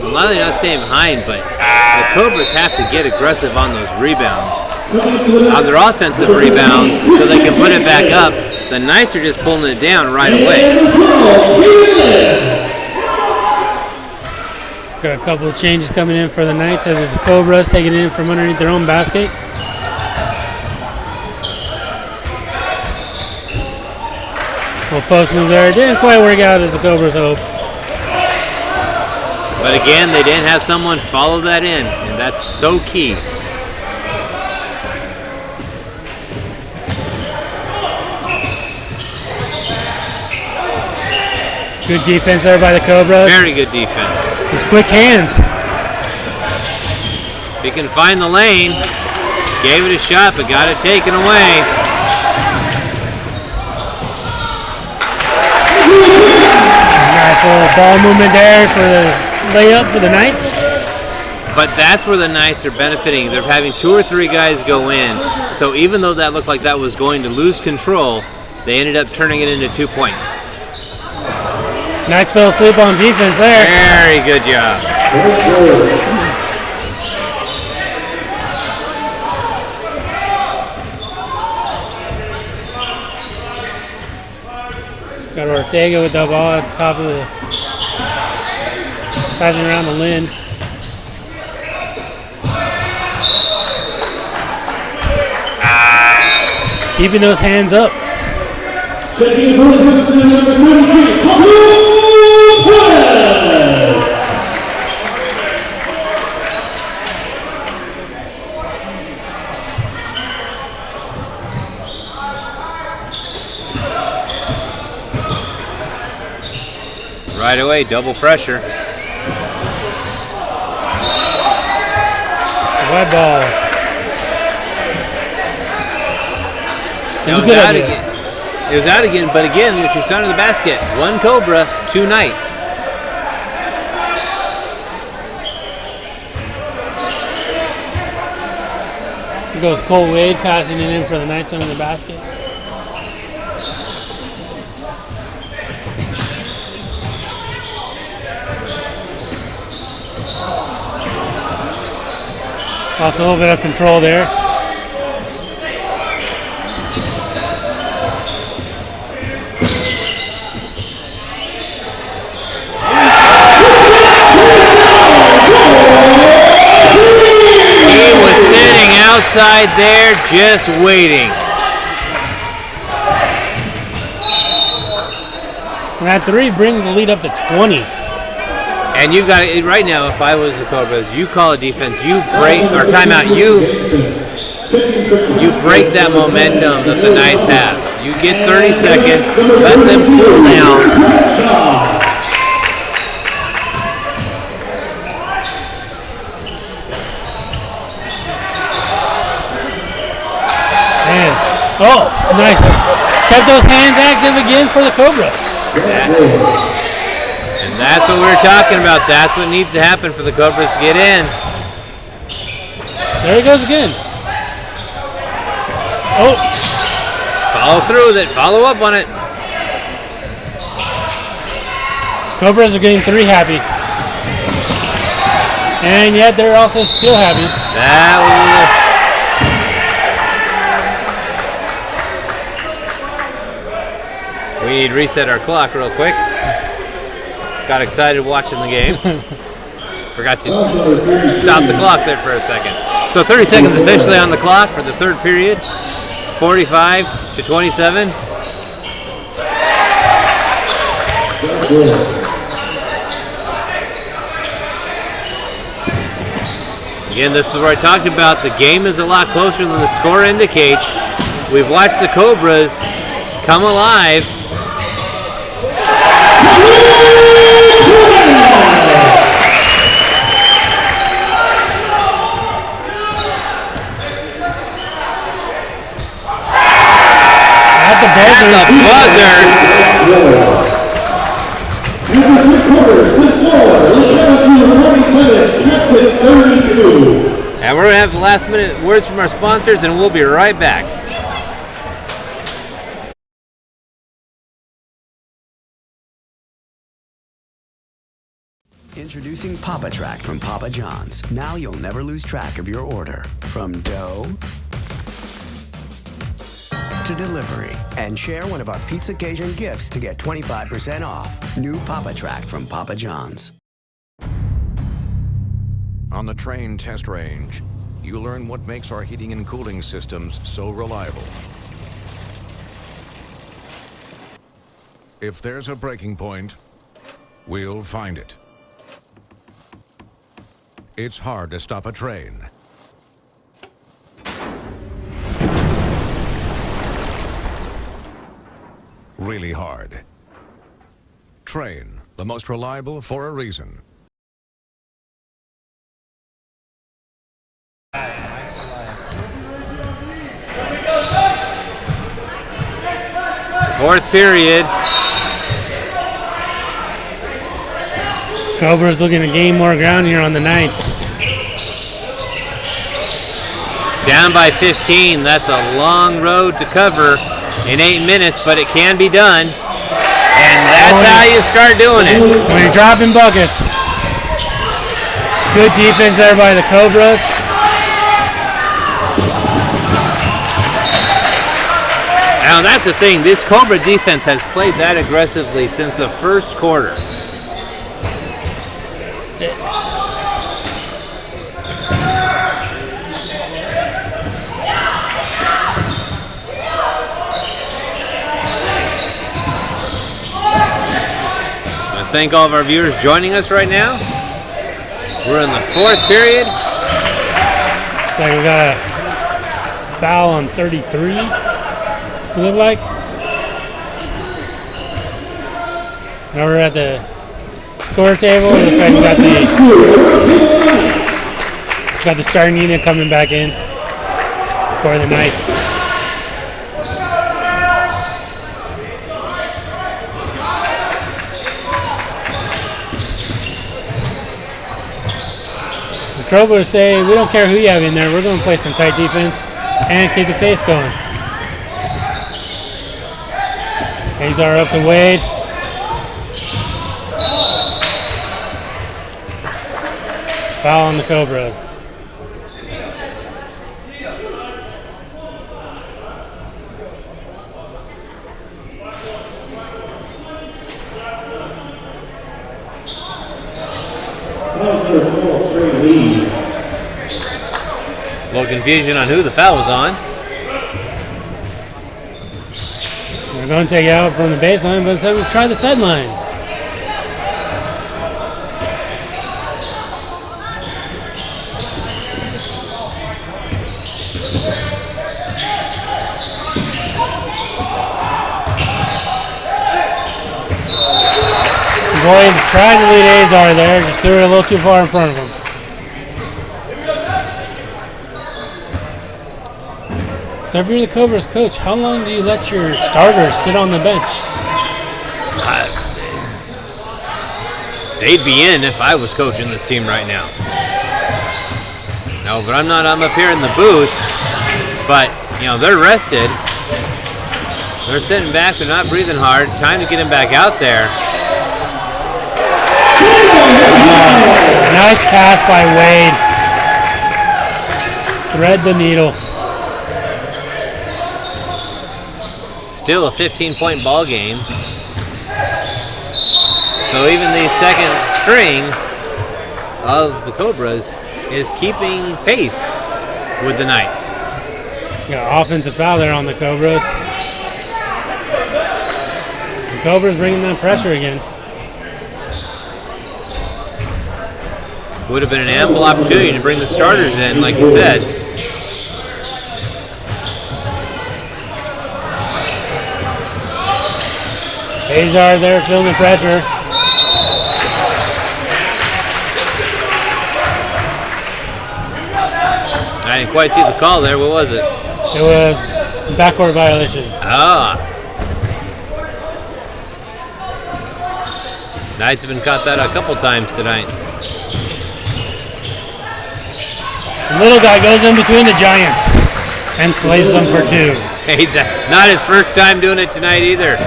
A lot of them not staying behind, but the Cobras have to get aggressive on those rebounds. On their offensive rebounds, so they can put it back up. The Knights are just pulling it down right away. Got a couple of changes coming in for the Knights as it's the Cobras taking it in from underneath their own basket. Well, post move there. It didn't quite work out as the Cobras hoped. But again, they didn't have someone follow that in, and that's so key. Good defense there by the Cobras. Very good defense. His quick hands. If he can find the lane, gave it a shot, but got it taken away. Nice little ball movement there for the layup for the Knights. But that's where the Knights are benefiting. They're having 2 or 3 guys go in. So even though that looked like that was going to lose control, they ended up turning it into 2 points. Knights fell asleep on defense there. Very good job. Got Ortega with the ball at the top of the passing around the Lynn. Keeping those hands up. Taking for the Crimson, number 23, Pablo Perez. Right away, double pressure. Web ball. It was out again. It was out again, but again, she's under the basket. 1 Cobra, 2 Knights. Here goes Cole Wade passing it in for the Knights under the basket. Lost a little bit of control there. Outside there, just waiting. And that 3 brings the lead up to 20. And you've got it right now. If I was the Cobras, you call a defense, you break or timeout, you break that momentum that the Knights have. You get 30 seconds, let them cool down. Oh, nice. Kept those hands active again for the Cobras. And that's what we were talking about. That's what needs to happen for the Cobras to get in. There he goes again. Oh. Follow through with it. Follow up on it. Cobras are getting 3 happy. And yet they're also still happy. We need to reset our clock real quick. Got excited watching the game. Forgot to stop the clock there for a second. So 30 seconds officially on the clock for the third period. 45-27. Again, this is where I talked about the game is a lot closer than the score indicates. We've watched the Cobras come alive. At the buzzer. And we're going to have the last minute words from our sponsors, and we'll be right back. Introducing Papa Track from Papa John's. Now you'll never lose track of your order. From dough to delivery. And share one of our Pizza Cajun gifts to get 25% off. New Papa Track from Papa John's. On the train test range, you learn what makes our heating and cooling systems so reliable. If there's a breaking point, we'll find it. It's hard to stop a train. Really hard. Train, the most reliable for a reason. Fourth period. Cobras looking to gain more ground here on the Knights. Down by 15. That's a long road to cover in 8 minutes, but it can be done. And that's how you start doing it. When you're dropping buckets. Good defense there by the Cobras. Now that's the thing. This Cobra defense has played that aggressively since the first quarter. I thank all of our viewers joining us right now. We're in the fourth period. Looks like we got a foul on 33. It look like. Now we're at the score table. It looks like we got the starting unit coming back in for the Knights. The Cobras say we don't care who you have in there. We're going to play some tight defense and keep the pace going. Azar up to Wade. Foul on the Cobras. A little confusion on who the foul was on. We're going to take it out from the baseline, but instead we try the sideline. Boyd tried to lead Azar there, just threw it a little too far in front of him. So if you're the Cobras coach, how long do you let your starters sit on the bench? They'd be in if I was coaching this team right now. No, but I'm not. I'm up here in the booth. But, you know, they're rested. They're sitting back. They're not breathing hard. Time to get them back out there. Nice pass by Wade. Thread the needle. Still a 15-point ball game. So even the second string of the Cobras is keeping pace with the Knights. Got an offensive foul there on the Cobras. The Cobras bringing that pressure again. Would have been an ample opportunity to bring the starters in, like you said. Azar there feeling the pressure. I didn't quite see the call there. What was it? It was backcourt violation. Ah. Knights have been caught that a couple times tonight. The little guy goes in between the Giants and slays them for 2. He's not his first time doing it tonight either.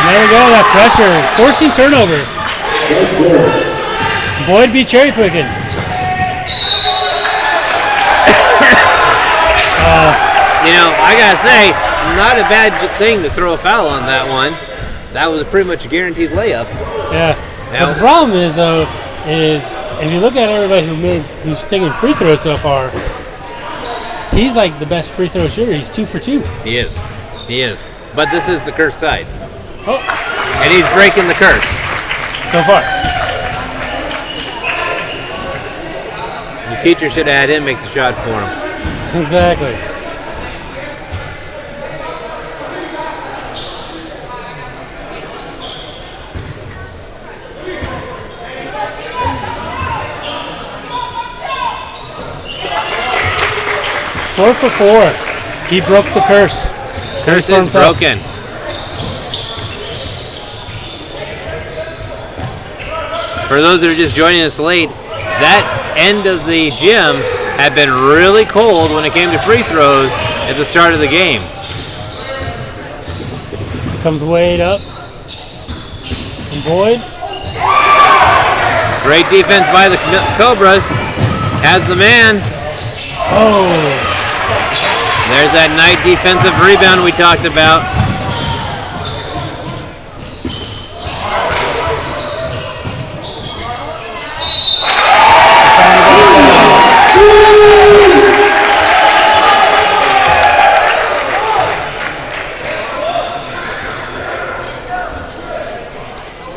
And there we go, that pressure, forcing turnovers. Boyd be cherry picking. You know, I gotta say, not a bad thing to throw a foul on that one. That was pretty much a guaranteed layup. Yeah. But the problem is, though, is if you look at everybody who's taken free throws so far, he's like the best free throw shooter. He's 2 for 2. He is. He is. But this is the curse side. Oh. And he's breaking the curse. So far. The teacher should have had him make the shot for him. Exactly. Four for 4. He broke the curse. Curse is broken. For those that are just joining us late, that end of the gym had been really cold when it came to free throws at the start of the game. Comes Wade up. And Boyd. Great defense by the Cobras. Has the man. Oh. There's that Knight defensive rebound we talked about.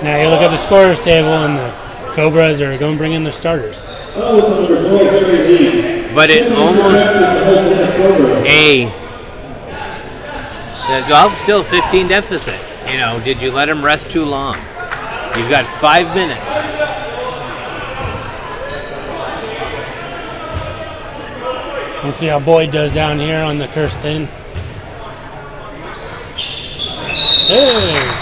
Now you look at the scorers table, and the Cobras are going to bring in their starters. But it almost still 15 deficit. You know, did you let him rest too long? You've got 5 minutes. We'll see how Boyd does down here on the Kirsten. Hey!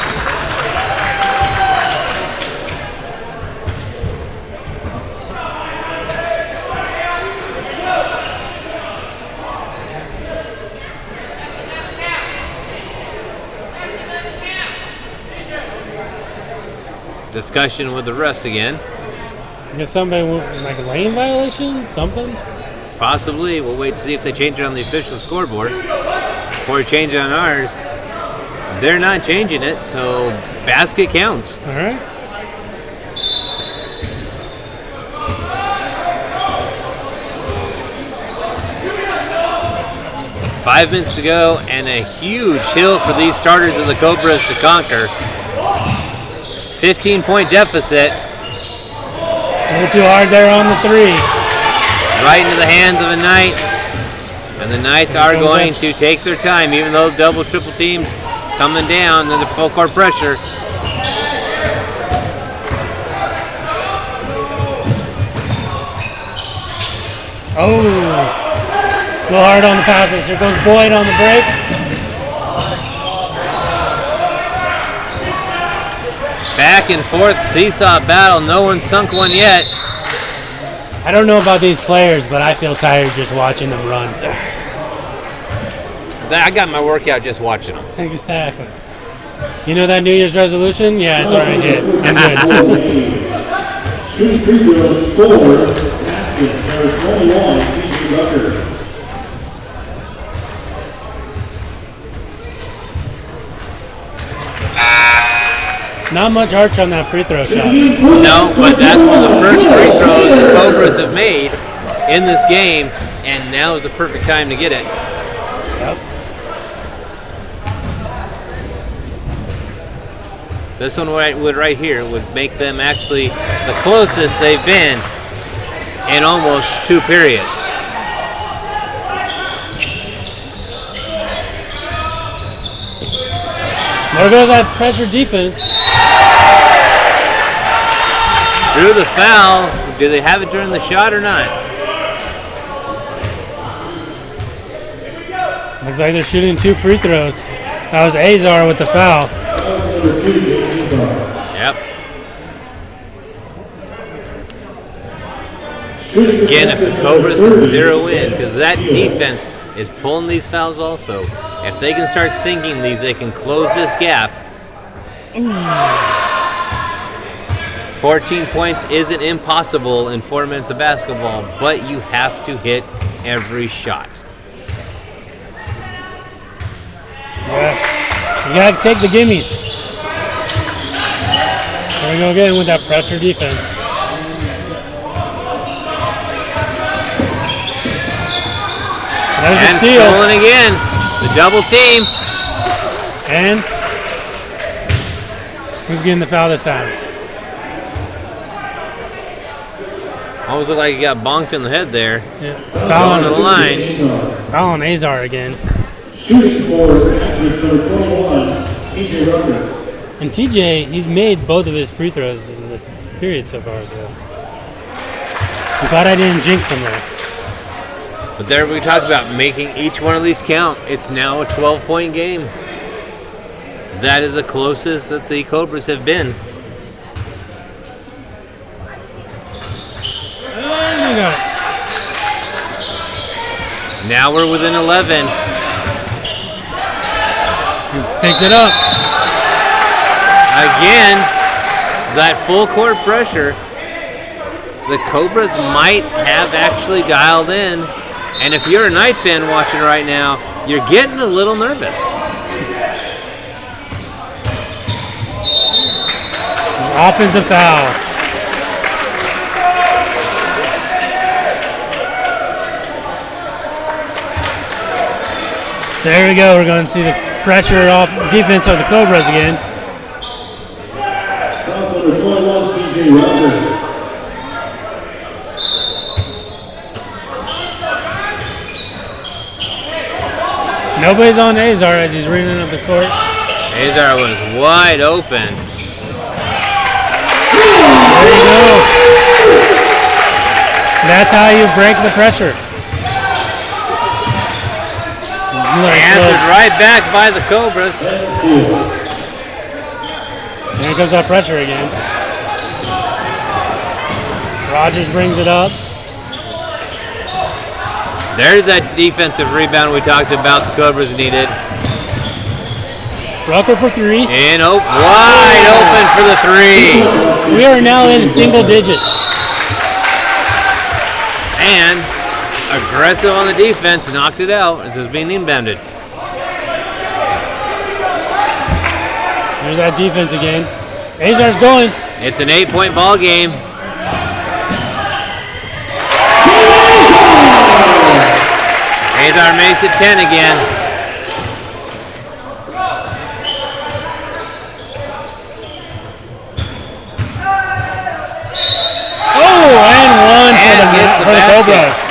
Discussion with the refs again. I guess somebody like a lane violation, something. Possibly. We'll wait to see if they change it on the official scoreboard. Before we change it on ours, they're not changing it, so basket counts. All right. Five minutes to go, and a huge hill for these starters of the Cobras to conquer. 15-point deficit. A little too hard there on the 3. Right into the hands of a Knight. And the Knights are going to take their time, even though double, triple team coming down, then the full court pressure. Oh, a little hard on the passes. Here goes Boyd on the break. Back and forth seesaw battle. No one sunk one yet. I don't know about these players, but I feel tired just watching them run. I got my workout just watching them. Exactly. You know that New Year's resolution? Yeah, it's already hit. I'm good. Shooting free throws scored. Cactus, number 21, featuring TJ Rucker. Not much arch on that free throw shot. No, but that's one of the first free throws the Cobras have made in this game, and now is the perfect time to get it. Yep. This one right here would make them actually the closest they've been in almost 2 periods. There goes that pressure defense. Drew the foul. Do they have it during the shot or not? Looks like they're shooting 2 free throws. That was Azar with the foul. Yep. Again, if the Cobras can zero in, because that defense is pulling these fouls also. If they can start sinking these, they can close this gap. 14 points isn't impossible in 4 minutes of basketball, but you have to hit every shot. Yeah. You gotta take the gimmies. There we go again with that pressure defense. There's a And steal. stolen again. The double team. And who's getting the foul this time? Almost looked like he got bonked in the head there. Yeah. Foul on the line. Foul on Azar again. Shooting for Cactus number 21, TJ Rucker. And TJ, he's made both of his free throws in this period so far. So I'm glad I didn't jinx him there. But there we talked about making each one of these count. It's now a 12-point game. That is the closest that the Cobras have been. And we got it. Now we're within 11. Picks it up. Again, that full court pressure, the Cobras might have actually dialed in. And if you're a Knight fan watching right now, you're getting a little nervous. Offensive foul. So here we go. We're going to see the pressure off defense of the Cobras again. Foul number 21, TJ Rucker. Nobody's on Azar as he's running up the court. Azar was wide open. There you go. That's how you break the pressure. Answered right back by the Cobras. Here comes that pressure again. Rogers brings it up. There's that defensive rebound we talked about the Cobras needed. Rucker for 3. And wide open for the 3. We are now in single digits. And aggressive on the defense, knocked it out as it was being inbounded. There's that defense again. Azar's going. It's an 8-point ball game. Azar makes it 10 again. Oh, and one for the Cobras.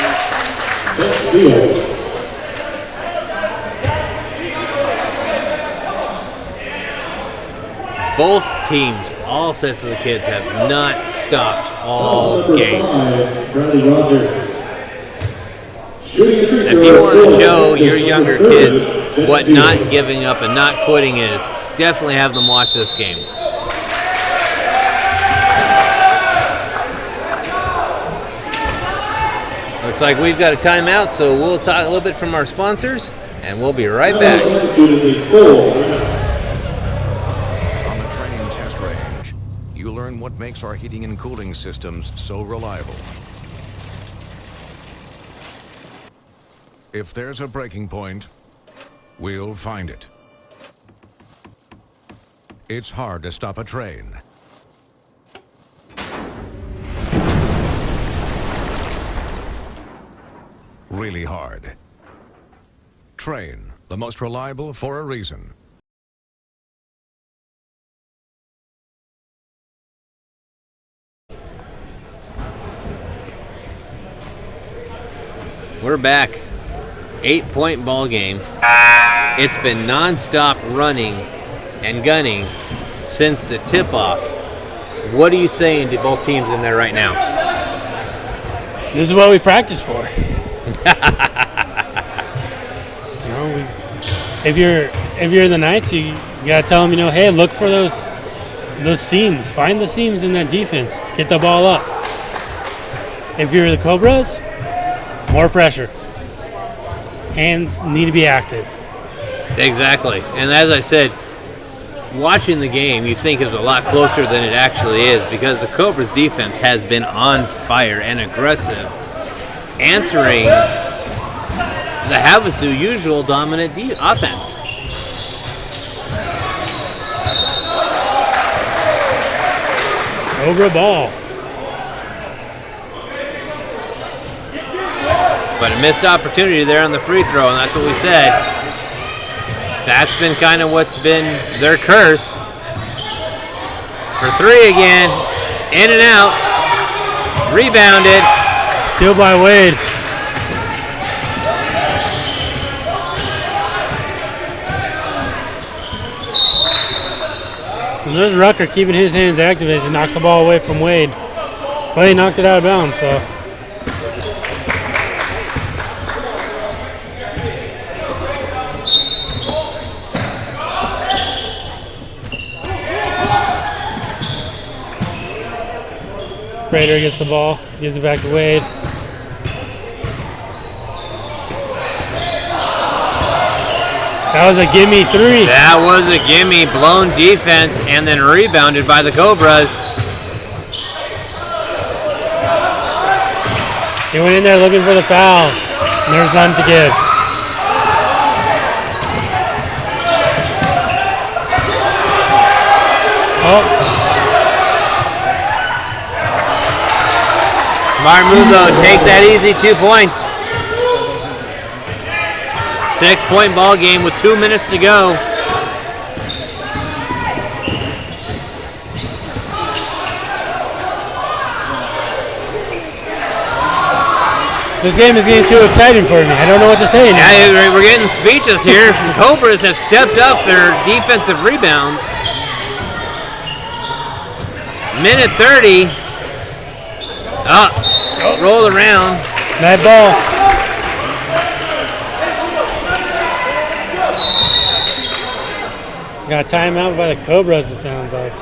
Both teams, all sets of the kids, have not stopped all game. Bradley Rogers. If you want to show your younger kids what not giving up and not quitting is, definitely have them watch this game. Looks like we've got a timeout, so we'll talk a little bit from our sponsors, and we'll be right back. On the train test range, you learn what makes our heating and cooling systems so reliable. If there's a breaking point, we'll find it. It's hard to stop a train. Really hard. Train, the most reliable for a reason. We're back. 8-point ball game. It's been non-stop running and gunning since the tip-off. What are you saying to both teams in there right now? This is what we practice for. If you're the Knights, you gotta tell them, hey, look for those seams. Find the seams in that defense. Get the ball up. If you're the Cobras, more pressure. Hands need to be active. Exactly. And as I said, watching the game, you think it's a lot closer than it actually is because the Cobras defense has been on fire and aggressive, answering the Havasu usual dominant offense. Cobra ball. But a missed opportunity there on the free throw, and that's what we said. That's been kind of what's been their curse. For three again, in and out, rebounded. Steal by Wade. And there's Rucker keeping his hands active as he knocks the ball away from Wade. But he knocked it out of bounds, so. Prater gets the ball, gives it back to Wade. That was a gimme three. That was a gimme, blown defense, and then rebounded by the Cobras. He went in there looking for the foul, and there's none to give. Oh. Smart move, though. Take that easy 2 points. 6-point ball game with 2 minutes to go. This game is getting too exciting for me. I don't know what to say now. Yeah, we're getting speechless here. The Cobras have stepped up their defensive rebounds. Minute 30. Roll around. Bad ball. Got a timeout by the Cobras, it sounds like.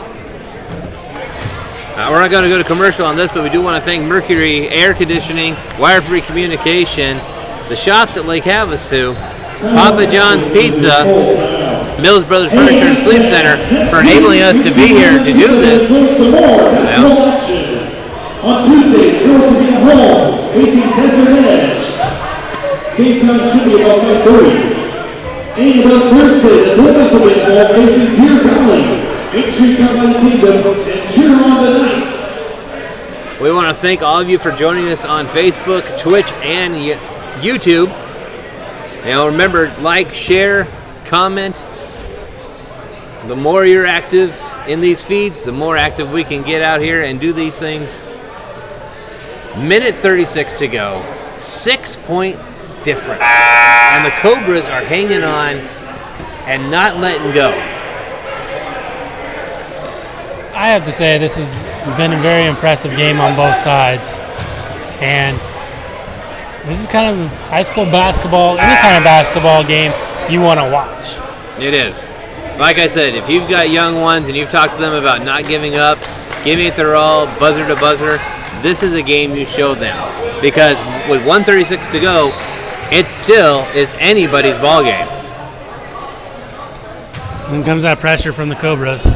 We're not going to go to commercial on this, but we do want to thank Mercury Air Conditioning, Wire-Free Communication, the shops at Lake Havasu, Papa John's Pizza, Mills Brothers Furniture and Sleep Center for enabling us to be here to do this. On Tuesday, the girls will be at home, facing Desert Edge. Game time should be about 5:30. And on Thursday, the boys will be at home, facing Deer Valley. It's Street Valley Kingdom and cheer on the Knights. We want to thank all of you for joining us on Facebook, Twitch, and YouTube. Remember, like, share, comment. The more you're active in these feeds, the more active we can get out here and do these things. Minute 36 to go. 6-point difference. And the Cobras are hanging on and not letting go. I have to say this has been a very impressive game on both sides. And this is kind of high school basketball, any kind of basketball game you want to watch. It is. Like I said, if you've got young ones and you've talked to them about not giving up, giving it their all, buzzer to buzzer, this is a game you show them. Because with 1:36 to go, it still is anybody's ball game. And comes that pressure from the Cobras.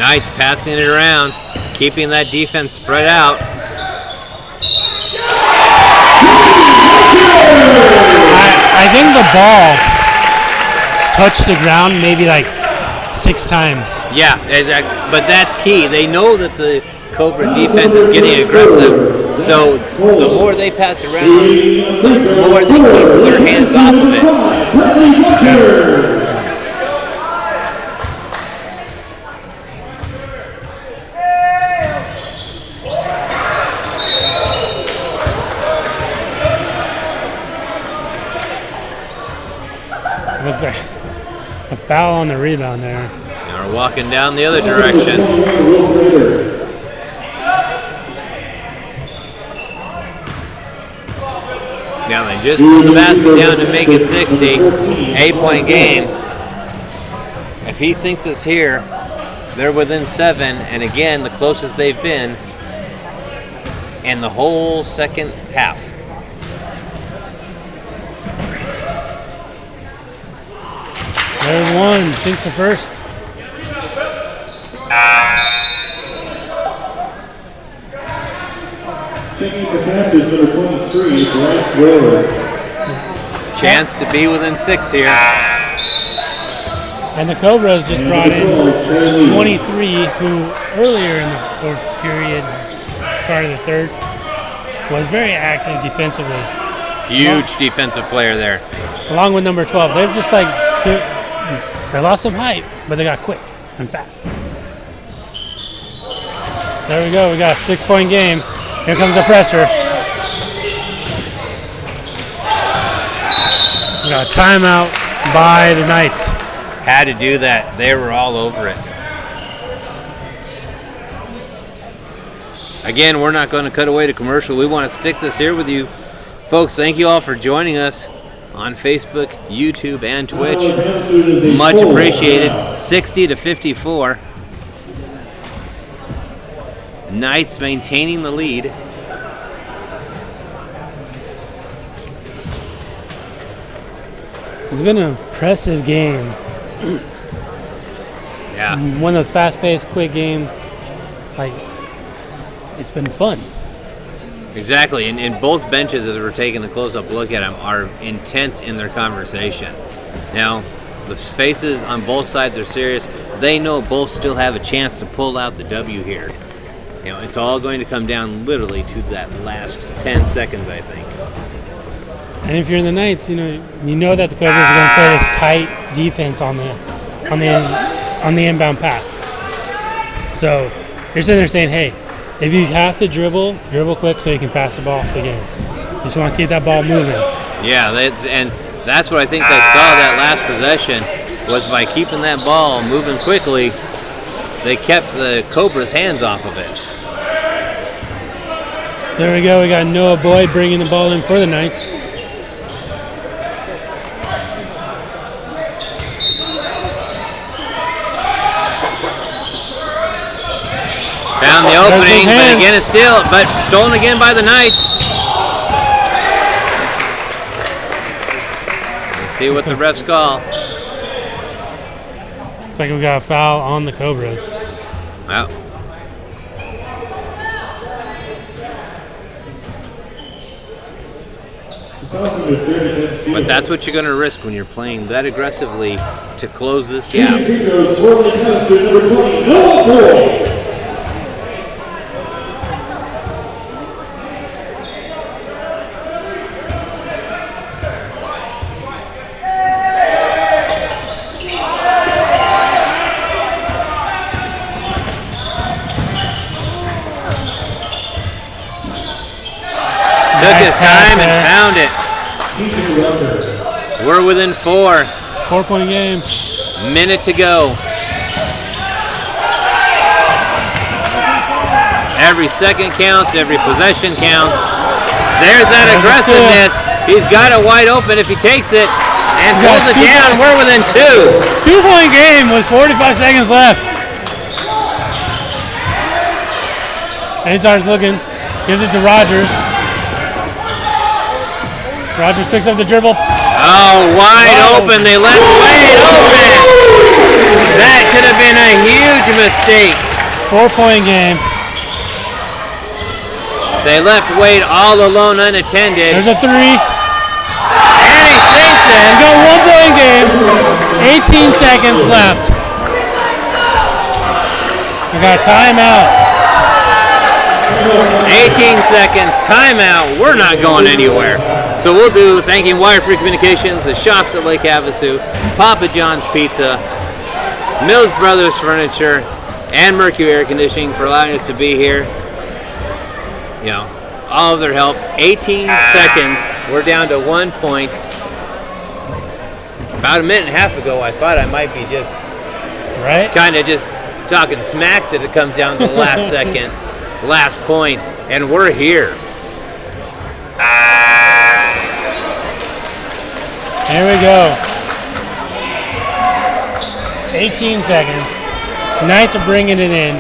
Knights passing it around, keeping that defense spread out. I think the ball touched the ground maybe like 6 times. Yeah, exactly. But that's key. They know that the Cobra defense is getting aggressive, so the more they pass around, the more they keep their hands off of it. Looks like a foul on the rebound there. And we're walking down the other direction. Now they just pulled the basket down to make it 60. 8-point game. If he sinks us here, they're within 7, and again, the closest they've been in the whole second half. There's one, sinks the first. Taking for Cactus, number 23, Bryce Roller. Chance to be within 6 here. And the Cobras just brought in 23, who earlier in the fourth period, part of the third, was very active defensively. Huge defensive player there. Along with number 12. They've just like, they lost some height, but they got quick and fast. There we go. We got a 6-point game. Here comes the pressure. We got a timeout by the Knights. Had to do that. They were all over it. Again, we're not going to cut away to commercial. We want to stick this here with you. Folks, thank you all for joining us on Facebook, YouTube, and Twitch. Much appreciated. 60-54. Knights maintaining the lead. It's been an impressive game. Yeah. One of those fast-paced, quick games. Like, it's been fun. Exactly, and both benches, as we're taking a close-up look at them, are intense in their conversation. Now, the faces on both sides are serious. They know both still have a chance to pull out the W here. You know, it's all going to come down literally to that last 10 seconds, I think. And if you're in the Knights, you know that the Cobras are going to play this tight defense on the inbound pass. So you're sitting there saying, hey, if you have to dribble quick so you can pass the ball again. You just want to keep that ball moving. Yeah, and that's what I think they saw that last possession, was by keeping that ball moving quickly, they kept the Cobras' hands off of it. So there we go. We got Noah Boyd bringing the ball in for the Knights. Found the opening, but again it's stolen again by the Knights. Let's see what the refs call. It's like we got a foul on the Cobras. Well. But that's what you're going to risk when you're playing that aggressively to close this gap. Took his time and found it. We're within 4. 4-point game. Minute to go. Every second counts. Every possession counts. There's that aggressiveness. He's got it wide open if he takes it and pulls it down. We're within 2. 2-point game with 45 seconds left. And he starts looking. Gives it to Rogers. Rogers picks up the dribble. Oh, wide open. They left Wade open. That could have been a huge mistake. 4-point game. They left Wade all alone unattended. There's a 3. And he sinks We it. go 1-point game. 18 seconds left. We got a timeout. 18 seconds, timeout. We're not going anywhere. So we'll do thanking Wire Free Communications, the shops at Lake Havasu, Papa John's Pizza, Mills Brothers Furniture, and Mercury Air Conditioning for allowing us to be here. You know, all of their help. 18 seconds. We're down to 1 point. About a minute and a half ago, I thought I might be just kind of just talking smack that it comes down to the last second, last point, and we're here. Here we go. 18 seconds. Knights are bringing it in.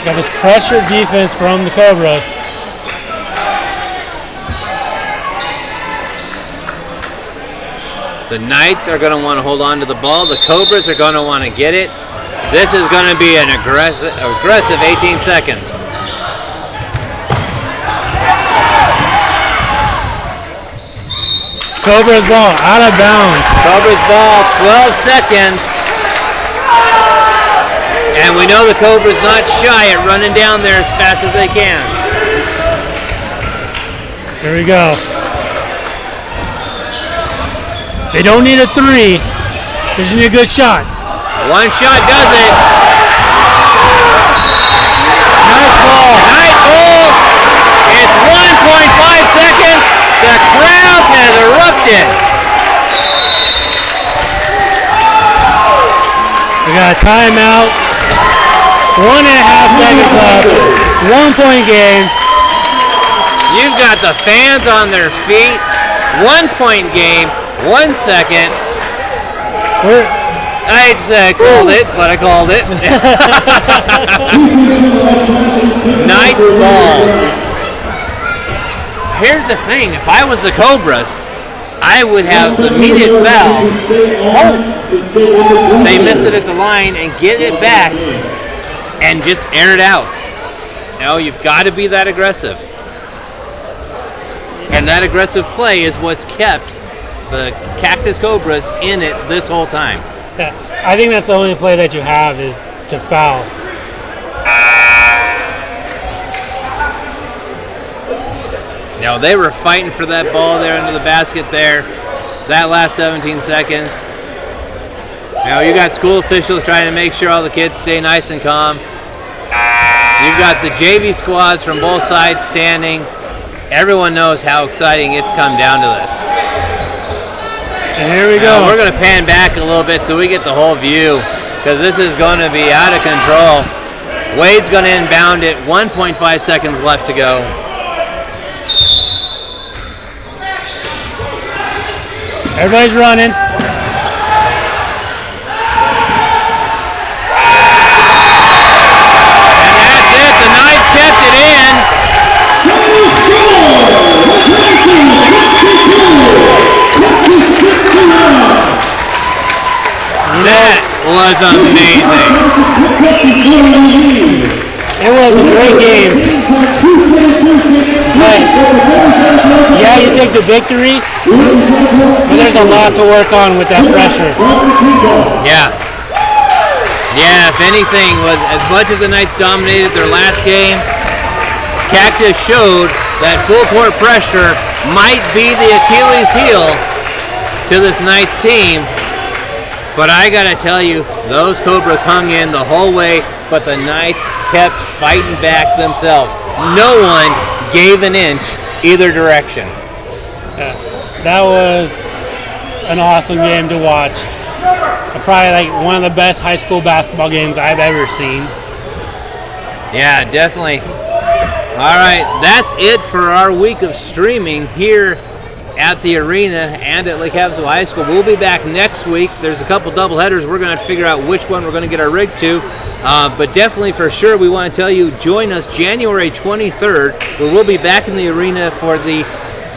Got this pressure defense from the Cobras. The Knights are going to want to hold on to the ball. The Cobras are going to want to get it. This is going to be an aggressive 18 seconds. Cobras ball out of bounds. Cobras ball, 12 seconds. And we know the Cobras not shy at running down there as fast as they can. Here we go. They don't need a 3. They just need a good shot. One shot does it. Nice ball. Night goal. It's 1.5 seconds. The crowd has erupted. We got a timeout. 1.5 seconds left. 1-point game. You've got the fans on their feet. 1-point game. 1 second. I just called it, but I called it. Knights ball. Here's the thing. If I was the Cobras, I would have the immediate foul. Hope they miss it at the line and get it back and just air it out. You know, you've got to be that aggressive. And that aggressive play is what's kept the Cactus Cobras in it this whole time. Yeah, I think that's the only play that you have is to foul. You know, they were fighting for that ball there under the basket there. That last 17 seconds. You know, you got school officials trying to make sure all the kids stay nice and calm. You've got the JV squads from both sides standing. Everyone knows how exciting it's come down to this. And here we go. We're going to pan back a little bit so we get the whole view because this is going to be out of control. Wade's going to inbound it. 1.5 seconds left to go. Everybody's running. And that's it. The Knights kept it in. That was amazing. It was a great game. But yeah, you take the victory, but there's a lot to work on with that pressure. Yeah. Yeah, if anything, was as much as the Knights dominated their last game, Cactus showed that full court pressure might be the Achilles heel to this Knights team. But I gotta tell you, those Cobras hung in the whole way, but the Knights kept fighting back themselves. No one gave an inch either direction. That was an awesome game to watch. Probably like one of the best high school basketball games I've ever seen. Yeah, definitely. All right, that's it for our week of streaming here at the arena and at Lake Havasu High School. We'll be back next week. There's a couple doubleheaders. We're going to have to figure out which one we're going to get our rig to. But definitely for sure, we want to tell you, join us January 23rd, where we'll be back in the arena for the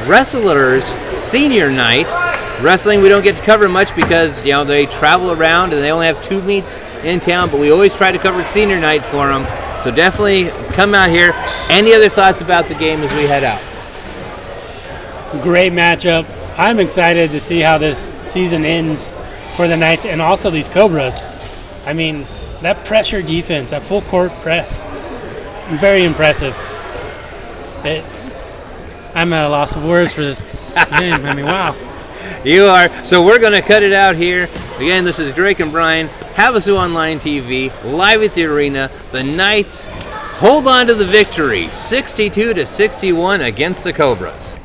Wrestlers Senior Night. Wrestling we don't get to cover much because they travel around and they only have 2 meets in town, but we always try to cover senior night for them. So definitely come out here. Any other thoughts about the game as we head out? Great matchup. I'm excited to see how this season ends for the Knights and also these Cobras. I mean, that pressure defense, that full court press, very impressive. I'm at a loss of words for this game. I mean, wow. You are. So we're going to cut it out here. Again, this is Drake and Brian, Havasu Online TV, live at the arena. The Knights hold on to the victory, 62-61 against the Cobras.